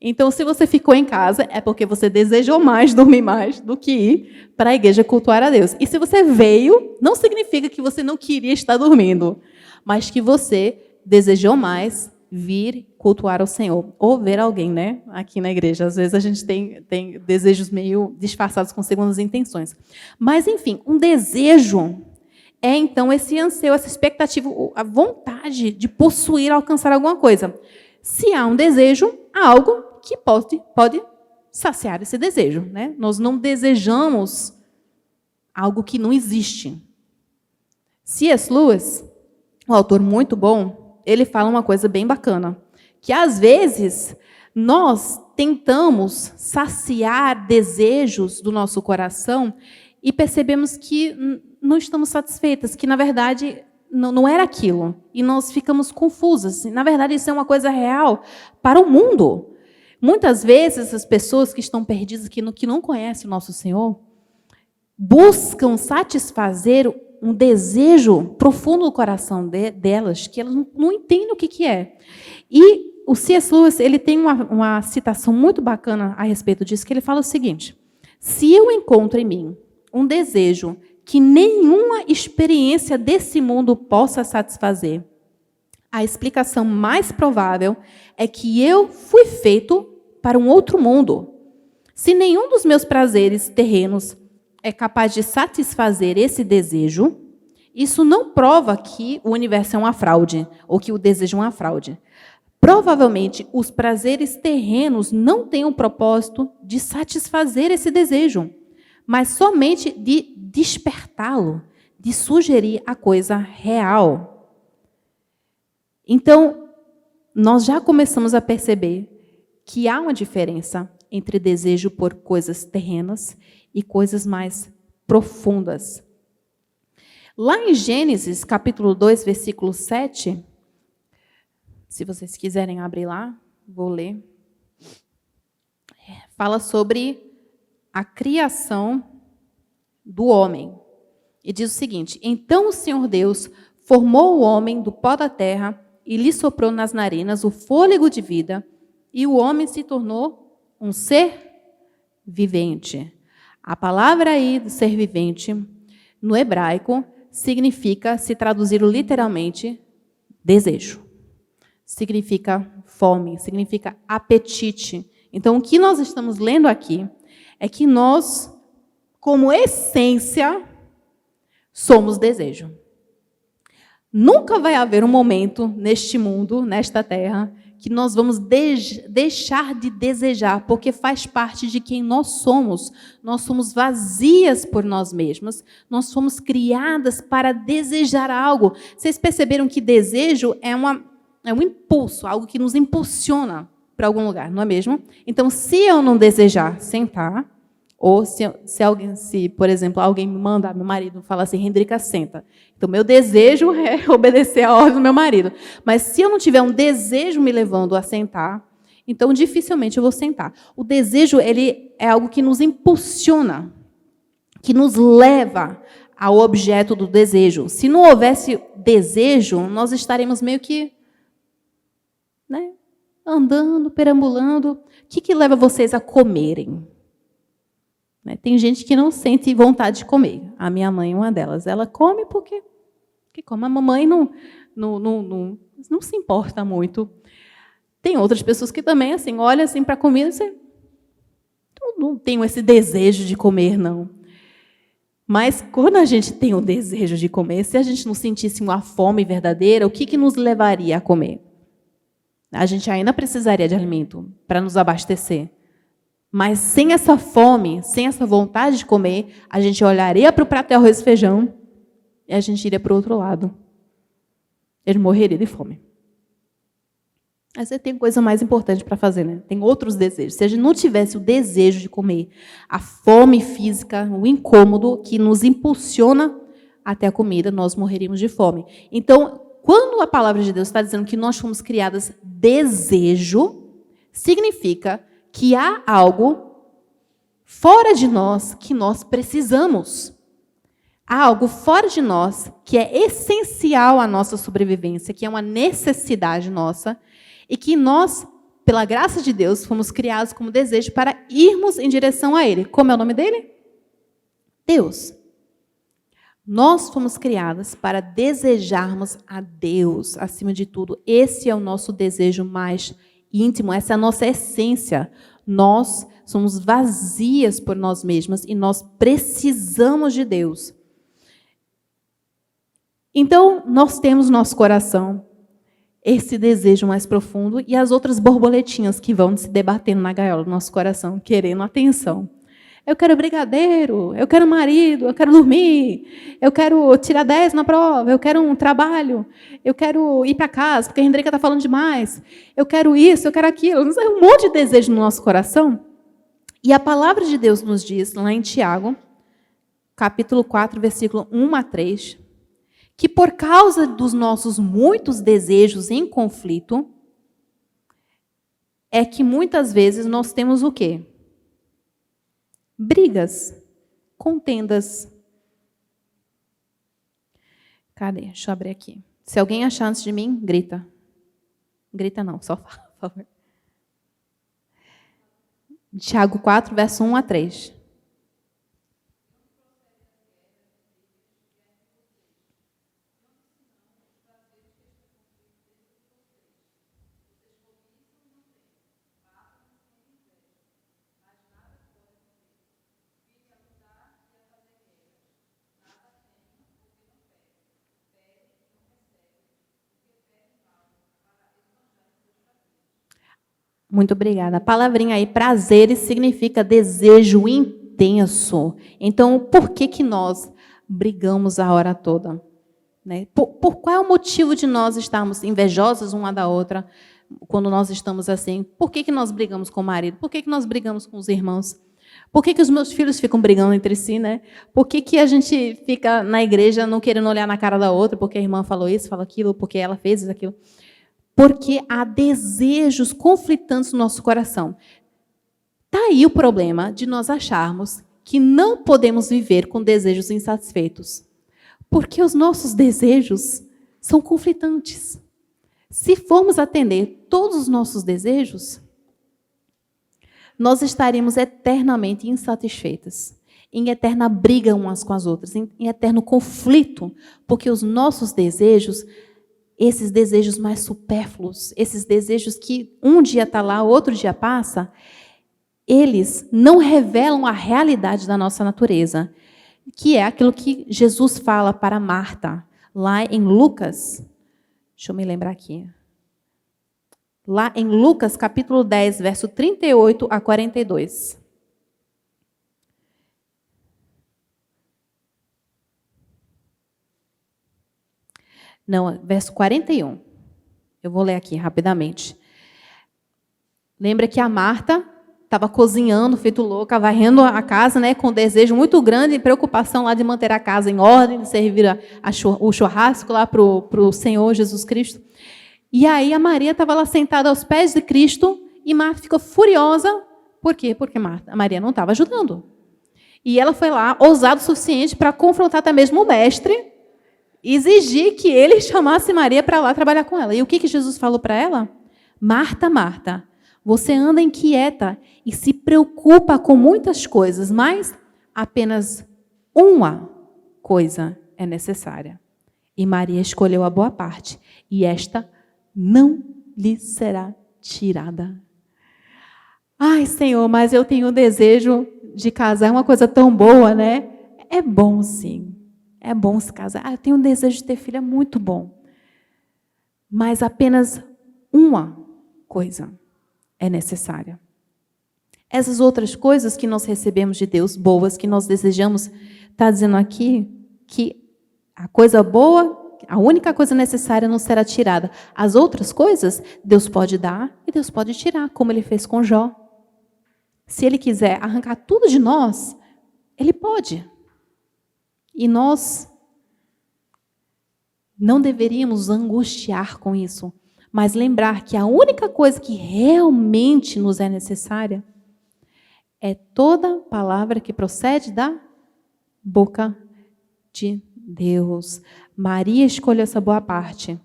Então, se você ficou em casa, é porque você desejou mais, dormir mais, do que ir para a igreja cultuar a Deus. E se você veio, não significa que você não queria estar dormindo, mas que você desejou mais vir cultuar ao Senhor, ou ver alguém, né, aqui na igreja. Às vezes a gente tem desejos meio disfarçados com segundas intenções. Mas, enfim, um desejo é, então, esse anseio, essa expectativa, a vontade de possuir, alcançar alguma coisa. Se há um desejo, há algo que pode saciar esse desejo, né? Nós não desejamos algo que não existe. C.S. Lewis, um autor muito bom, ele fala uma coisa bem bacana, que às vezes nós tentamos saciar desejos do nosso coração e percebemos que não estamos satisfeitas, que na verdade não era aquilo, e nós ficamos confusas. Na verdade, isso é uma coisa real para o mundo. Muitas vezes as pessoas que estão perdidas, que não conhecem o nosso Senhor, buscam satisfazer um desejo profundo no coração delas, que elas não entendem o que é. E o C.S. Lewis, ele tem uma citação muito bacana a respeito disso, que ele fala o seguinte: se eu encontro em mim um desejo que nenhuma experiência desse mundo possa satisfazer, a explicação mais provável é que eu fui feito para um outro mundo. Se nenhum dos meus prazeres terrenos é capaz de satisfazer esse desejo, isso não prova que o universo é uma fraude, ou que o desejo é uma fraude. Provavelmente, os prazeres terrenos não têm o propósito de satisfazer esse desejo, mas somente de despertá-lo, de sugerir a coisa real. Então, nós já começamos a perceber que há uma diferença entre desejo por coisas terrenas e coisas mais profundas. Lá em Gênesis, capítulo 2, versículo 7, se vocês quiserem abrir lá, vou ler. Fala sobre a criação do homem. E diz o seguinte: então o Senhor Deus formou o homem do pó da terra e lhe soprou nas narinas o fôlego de vida, e o homem se tornou um ser vivente. A palavra aí do ser vivente, no hebraico, significa, se traduzir literalmente, desejo. Significa fome, significa apetite. Então, o que nós estamos lendo aqui é que nós, como essência, somos desejo. Nunca vai haver um momento neste mundo, nesta terra, que nós vamos deixar de desejar, porque faz parte de quem nós somos. Nós somos vazias por nós mesmas. Nós fomos criadas para desejar algo. Vocês perceberam que desejo é um impulso, algo que nos impulsiona para algum lugar, não é mesmo? Então, se eu não desejar sentar, ou se, por exemplo, alguém me manda, meu marido fala assim, Hendrika, senta. Então, meu desejo é obedecer a ordem do meu marido. Mas se eu não tiver um desejo me levando a sentar, então dificilmente eu vou sentar. O desejo, ele é algo que nos impulsiona, que nos leva ao objeto do desejo. Se não houvesse desejo, nós estaremos meio que, né, andando, perambulando. O que leva vocês a comerem? Tem gente que não sente vontade de comer. A minha mãe é uma delas. Ela come porque come. A mamãe não se importa muito. Tem outras pessoas que também assim, olham assim, para a comida e você não tenho esse desejo de comer, não. Mas quando a gente tem o desejo de comer, se a gente não sentisse uma fome verdadeira, o que nos levaria a comer? A gente ainda precisaria de alimento para nos abastecer. Mas sem essa fome, sem essa vontade de comer, a gente olharia para o prato de arroz e feijão e a gente iria para o outro lado. Ele morreria de fome. Mas você tem coisa mais importante para fazer, né? Tem outros desejos. Se a gente não tivesse o desejo de comer, a fome física, o incômodo que nos impulsiona até a comida, nós morreríamos de fome. Então, quando a palavra de Deus está dizendo que nós fomos criadas desejo, significa que há algo fora de nós que nós precisamos. Há algo fora de nós que é essencial à nossa sobrevivência, que é uma necessidade nossa, e que nós, pela graça de Deus, fomos criados como desejo para irmos em direção a Ele. Como é o nome dele? Deus. Nós fomos criadas para desejarmos a Deus, acima de tudo. Esse é o nosso desejo mais íntimo, essa é a nossa essência. Nós somos vazias por nós mesmas e nós precisamos de Deus. Então, nós temos no nosso coração esse desejo mais profundo e as outras borboletinhas que vão se debatendo na gaiola do nosso coração, querendo atenção. Eu quero brigadeiro, eu quero marido, eu quero dormir, eu quero tirar 10 na prova, eu quero um trabalho, eu quero ir para casa, porque a Hendrika está falando demais, eu quero isso, eu quero aquilo. Um monte de desejo no nosso coração. E a palavra de Deus nos diz, lá em Tiago, capítulo 4, versículo 1 a 3, que por causa dos nossos muitos desejos em conflito, é que muitas vezes nós temos o quê? Brigas, contendas. Cadê? Deixa eu abrir aqui. Se alguém achar antes de mim, grita. Grita não, só fala, por favor. Tiago 4, verso 1 a 3. Muito obrigada. A palavrinha aí, prazeres, significa desejo intenso. Então, por que nós brigamos a hora toda? Né? Por qual é o motivo de nós estarmos invejosas uma da outra quando nós estamos assim? Por que nós brigamos com o marido? Por que nós brigamos com os irmãos? Por que os meus filhos ficam brigando entre si? Né? Por que a gente fica na igreja não querendo olhar na cara da outra porque a irmã falou isso, falou aquilo, porque ela fez isso, aquilo? Porque há desejos conflitantes no nosso coração. Está aí o problema de nós acharmos que não podemos viver com desejos insatisfeitos. Porque os nossos desejos são conflitantes. Se formos atender todos os nossos desejos, nós estaremos eternamente insatisfeitas, em eterna briga umas com as outras, em eterno conflito, porque os nossos desejos, esses desejos mais supérfluos, esses desejos que um dia está lá, outro dia passa, eles não revelam a realidade da nossa natureza, que é aquilo que Jesus fala para Marta, lá em Lucas. Deixa eu me lembrar aqui. Lá em Lucas, capítulo 10, verso 38 a 42. Não, verso 41. Eu vou ler aqui rapidamente. Lembra que a Marta estava cozinhando, feito louca, varrendo a casa, né, com desejo muito grande e preocupação lá de manter a casa em ordem, de servir o churrasco lá para o Senhor Jesus Cristo. E aí a Maria estava lá sentada aos pés de Cristo e Marta ficou furiosa. Por quê? Porque a Maria não estava ajudando. E ela foi lá, ousada o suficiente para confrontar até mesmo o mestre e exigir que ele chamasse Maria para lá trabalhar com ela. E o que Jesus falou para ela? Marta, Marta, você anda inquieta e se preocupa com muitas coisas, mas apenas uma coisa é necessária. E Maria escolheu a boa parte, e esta não lhe será tirada. Ai, Senhor, mas eu tenho o desejo de casar, é uma coisa tão boa, né? É bom, sim. É bom se casar. Eu tenho o desejo de ter filho, é muito bom. Mas apenas uma coisa é necessária. Essas outras coisas que nós recebemos de Deus, boas, que nós desejamos, está dizendo aqui que a coisa boa, a única coisa necessária não será tirada. As outras coisas, Deus pode dar e Deus pode tirar, como Ele fez com Jó. Se Ele quiser arrancar tudo de nós, Ele pode. E nós não deveríamos angustiar com isso, mas lembrar que a única coisa que realmente nos é necessária é toda palavra que procede da boca de Deus. Maria escolheu essa boa parte.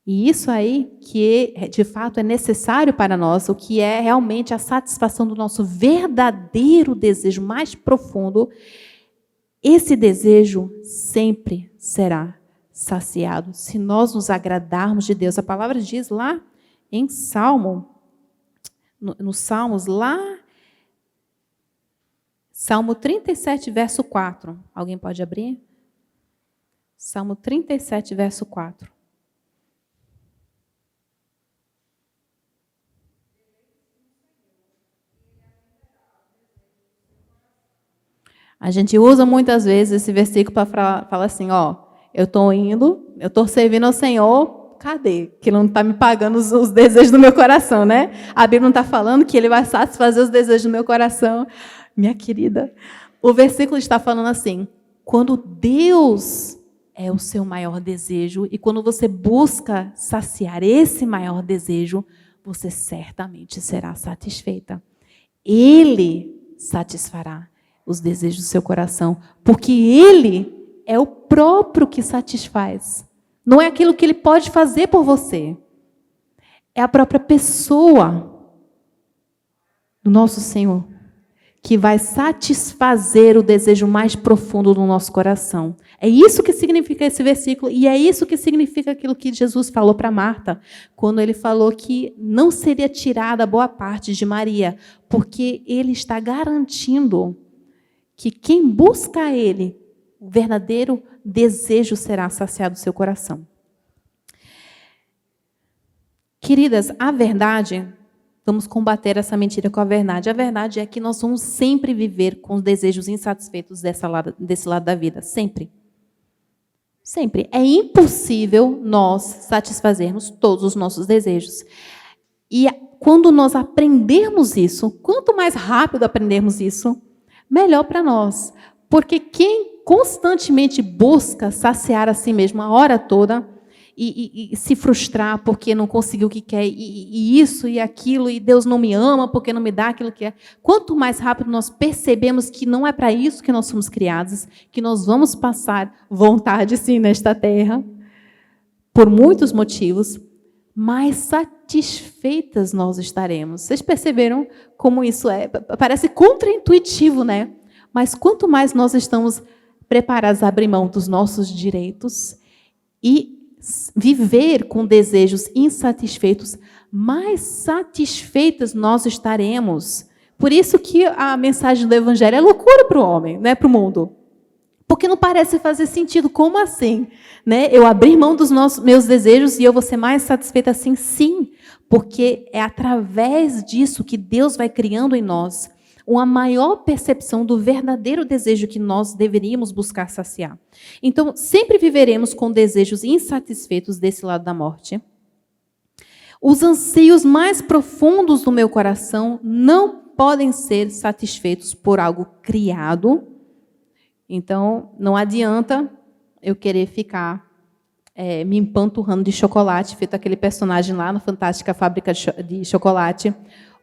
E isso aí que de fato é necessário para nós, o que é realmente a satisfação do nosso verdadeiro desejo mais profundo, esse desejo sempre será saciado, se nós nos agradarmos de Deus. A palavra diz lá em Salmo, nos Salmos, lá, Salmo 37, verso 4. Alguém pode abrir? Salmo 37, verso 4. A gente usa muitas vezes esse versículo para falar assim, eu estou indo, eu estou servindo ao Senhor, cadê? Que Ele não está me pagando os desejos do meu coração, né? A Bíblia não está falando que Ele vai satisfazer os desejos do meu coração. Minha querida, o versículo está falando assim, quando Deus é o seu maior desejo e quando você busca saciar esse maior desejo, você certamente será satisfeita. Ele satisfará os desejos do seu coração, porque Ele é o próprio que satisfaz. Não é aquilo que Ele pode fazer por você. É a própria pessoa do nosso Senhor que vai satisfazer o desejo mais profundo do nosso coração. É isso que significa esse versículo, e é isso que significa aquilo que Jesus falou para Marta, quando Ele falou que não seria tirada boa parte de Maria, porque Ele está garantindo que quem busca a Ele, o verdadeiro desejo será saciado do seu coração. Queridas, a verdade, vamos combater essa mentira com a verdade. A verdade é que nós vamos sempre viver com os desejos insatisfeitos desse lado da vida. Sempre. Sempre. É impossível nós satisfazermos todos os nossos desejos. E quando nós aprendermos isso, quanto mais rápido aprendermos isso, melhor para nós. Porque quem constantemente busca saciar a si mesmo a hora toda, e se frustrar porque não conseguiu o que quer, e isso e aquilo, e Deus não me ama porque não me dá aquilo que é. Quanto mais rápido nós percebemos que não é para isso que nós somos criados, que nós vamos passar vontade, sim, nesta terra, por muitos motivos, mais satisfeitas nós estaremos. Vocês perceberam como isso é? Parece contraintuitivo, né? Mas quanto mais nós estamos preparados a abrir mão dos nossos direitos e viver com desejos insatisfeitos, mais satisfeitas nós estaremos. Por isso que a mensagem do Evangelho é loucura para o homem, né, para o mundo. Porque não parece fazer sentido. Como assim? Né? Eu abrir mão dos meus desejos e eu vou ser mais satisfeita assim? Sim, porque é através disso que Deus vai criando em nós uma maior percepção do verdadeiro desejo que nós deveríamos buscar saciar. Então, sempre viveremos com desejos insatisfeitos desse lado da morte. Os anseios mais profundos do meu coração não podem ser satisfeitos por algo criado. Então, não adianta eu querer ficar me empanturrando de chocolate, feito aquele personagem lá na Fantástica Fábrica de Chocolate,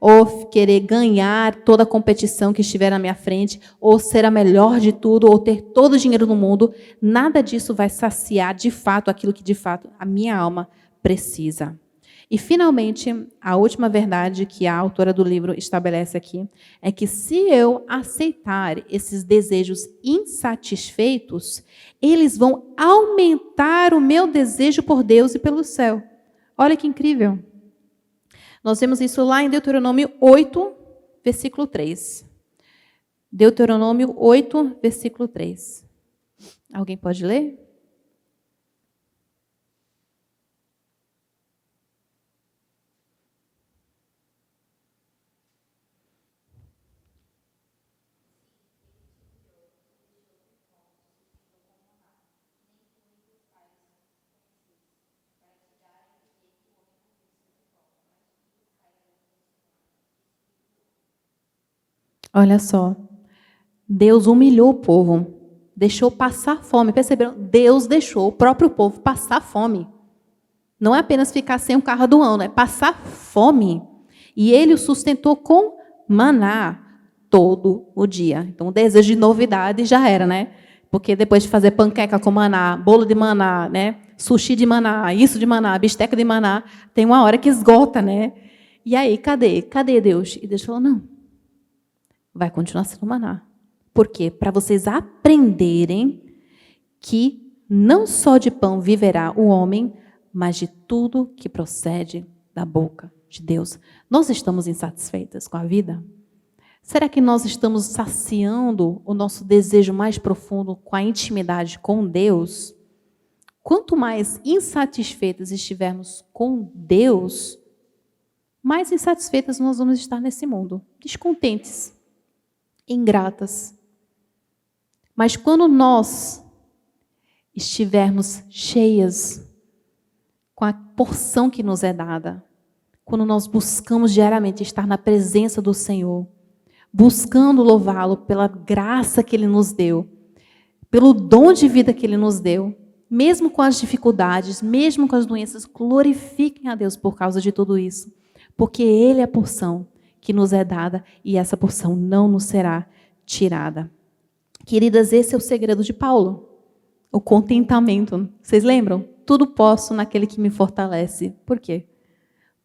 ou querer ganhar toda a competição que estiver na minha frente, ou ser a melhor de tudo, ou ter todo o dinheiro do mundo. Nada disso vai saciar, de fato, aquilo que, de fato, a minha alma precisa. E, finalmente, a última verdade que a autora do livro estabelece aqui é que, se eu aceitar esses desejos insatisfeitos, eles vão aumentar o meu desejo por Deus e pelo céu. Olha que incrível. Nós vemos isso lá em Deuteronômio 8, versículo 3. Deuteronômio 8, versículo 3. Alguém pode ler? Olha só, Deus humilhou o povo, deixou passar fome. Perceberam? Deus deixou o próprio povo passar fome. Não é apenas ficar sem o carro do ano, é passar fome. E ele o sustentou com maná todo o dia. Então, o desejo de novidade já era, né? Porque depois de fazer panqueca com maná, bolo de maná, né? Sushi de maná, isso de maná, bisteca de maná, tem uma hora que esgota, né? E aí, cadê? Cadê Deus? E Deus falou, não. Vai continuar sendo maná. Por quê? Para vocês aprenderem que não só de pão viverá o homem, mas de tudo que procede da boca de Deus. Nós estamos insatisfeitas com a vida? Será que nós estamos saciando o nosso desejo mais profundo com a intimidade com Deus? Quanto mais insatisfeitas estivermos com Deus, mais insatisfeitas nós vamos estar nesse mundo, descontentes, ingratas. Mas quando nós estivermos cheias com a porção que nos é dada, quando nós buscamos diariamente estar na presença do Senhor, buscando louvá-lo pela graça que Ele nos deu, pelo dom de vida que Ele nos deu, mesmo com as dificuldades, mesmo com as doenças, glorifiquem a Deus por causa de tudo isso, porque Ele é a porção que nos é dada e essa porção não nos será tirada. Queridas, esse é o segredo de Paulo, o contentamento. Vocês lembram? Tudo posso naquele que me fortalece. Por quê?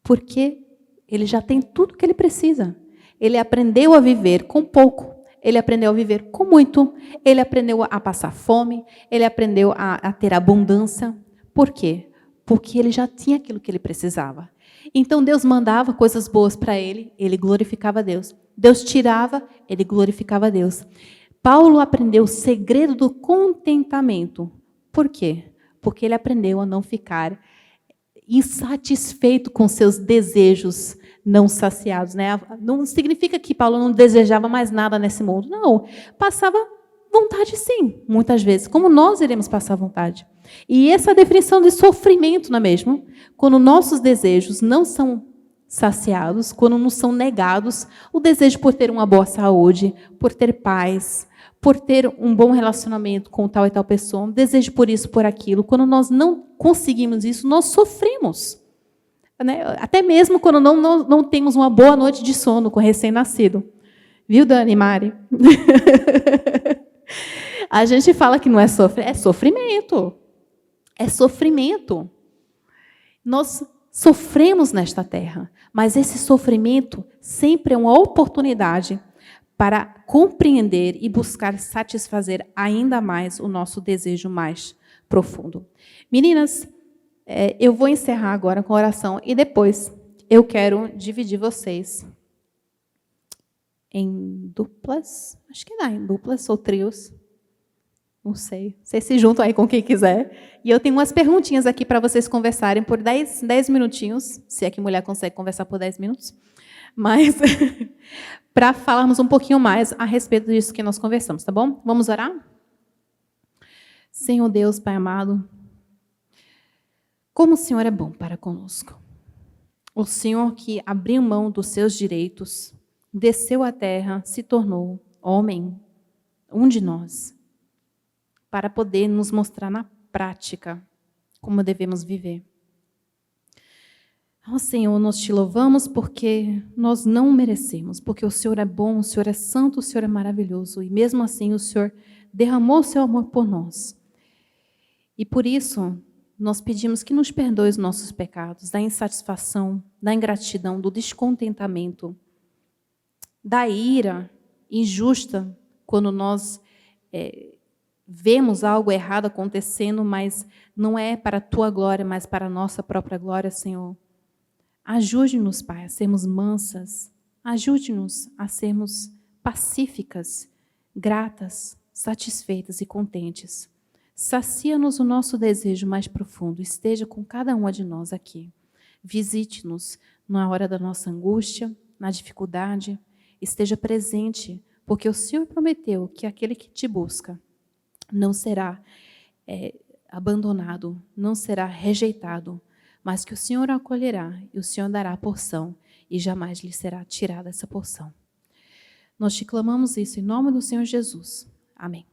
Porque ele já tem tudo que ele precisa. Ele aprendeu a viver com pouco, ele aprendeu a viver com muito, ele aprendeu a passar fome, ele aprendeu a ter abundância. Por quê? Porque ele já tinha aquilo que ele precisava. Então Deus mandava coisas boas para ele, ele glorificava a Deus. Deus tirava, ele glorificava a Deus. Paulo aprendeu o segredo do contentamento. Por quê? Porque ele aprendeu a não ficar insatisfeito com seus desejos não saciados, né? Não significa que Paulo não desejava mais nada nesse mundo. Não, passava vontade sim, muitas vezes, como nós iremos passar vontade. E essa definição de sofrimento, não é mesmo? Quando nossos desejos não são saciados, quando nos são negados o desejo por ter uma boa saúde, por ter paz, por ter um bom relacionamento com tal e tal pessoa, um desejo por isso, por aquilo. Quando nós não conseguimos isso, nós sofremos. Né? Até mesmo quando não temos uma boa noite de sono com recém-nascido. Viu, Dani e Mari? A gente fala que não é sofrer, é sofrimento. É sofrimento. Nós sofremos nesta terra, mas esse sofrimento sempre é uma oportunidade para compreender e buscar satisfazer ainda mais o nosso desejo mais profundo. Meninas, eu vou encerrar agora com a oração e depois eu quero dividir vocês em duplas, acho que dá, em duplas ou trios. Não sei. Vocês se juntam aí com quem quiser. E eu tenho umas perguntinhas aqui para vocês conversarem por 10 minutinhos, se é que mulher consegue conversar por 10 minutos. Mas para falarmos um pouquinho mais a respeito disso que nós conversamos, tá bom? Vamos orar? Senhor Deus, Pai amado, como o Senhor é bom para conosco. O Senhor que abriu mão dos seus direitos, desceu à terra, se tornou homem, um de nós, para poder nos mostrar na prática como devemos viver. Ó Senhor, nós te louvamos porque nós não merecemos, porque o Senhor é bom, o Senhor é santo, o Senhor é maravilhoso, e mesmo assim o Senhor derramou o seu amor por nós. E por isso, nós pedimos que nos perdoe os nossos pecados, da insatisfação, da ingratidão, do descontentamento, da ira injusta, quando nós vemos algo errado acontecendo, mas não é para a tua glória, mas para a nossa própria glória, Senhor. Ajude-nos, Pai, a sermos mansas. Ajude-nos a sermos pacíficas, gratas, satisfeitas e contentes. Sacia-nos o nosso desejo mais profundo. Esteja com cada uma de nós aqui. Visite-nos na hora da nossa angústia, na dificuldade. Esteja presente, porque o Senhor prometeu que aquele que te busca não será abandonado, não será rejeitado, mas que o Senhor o acolherá e o Senhor dará a porção e jamais lhe será tirada essa porção. Nós te clamamos isso em nome do Senhor Jesus. Amém.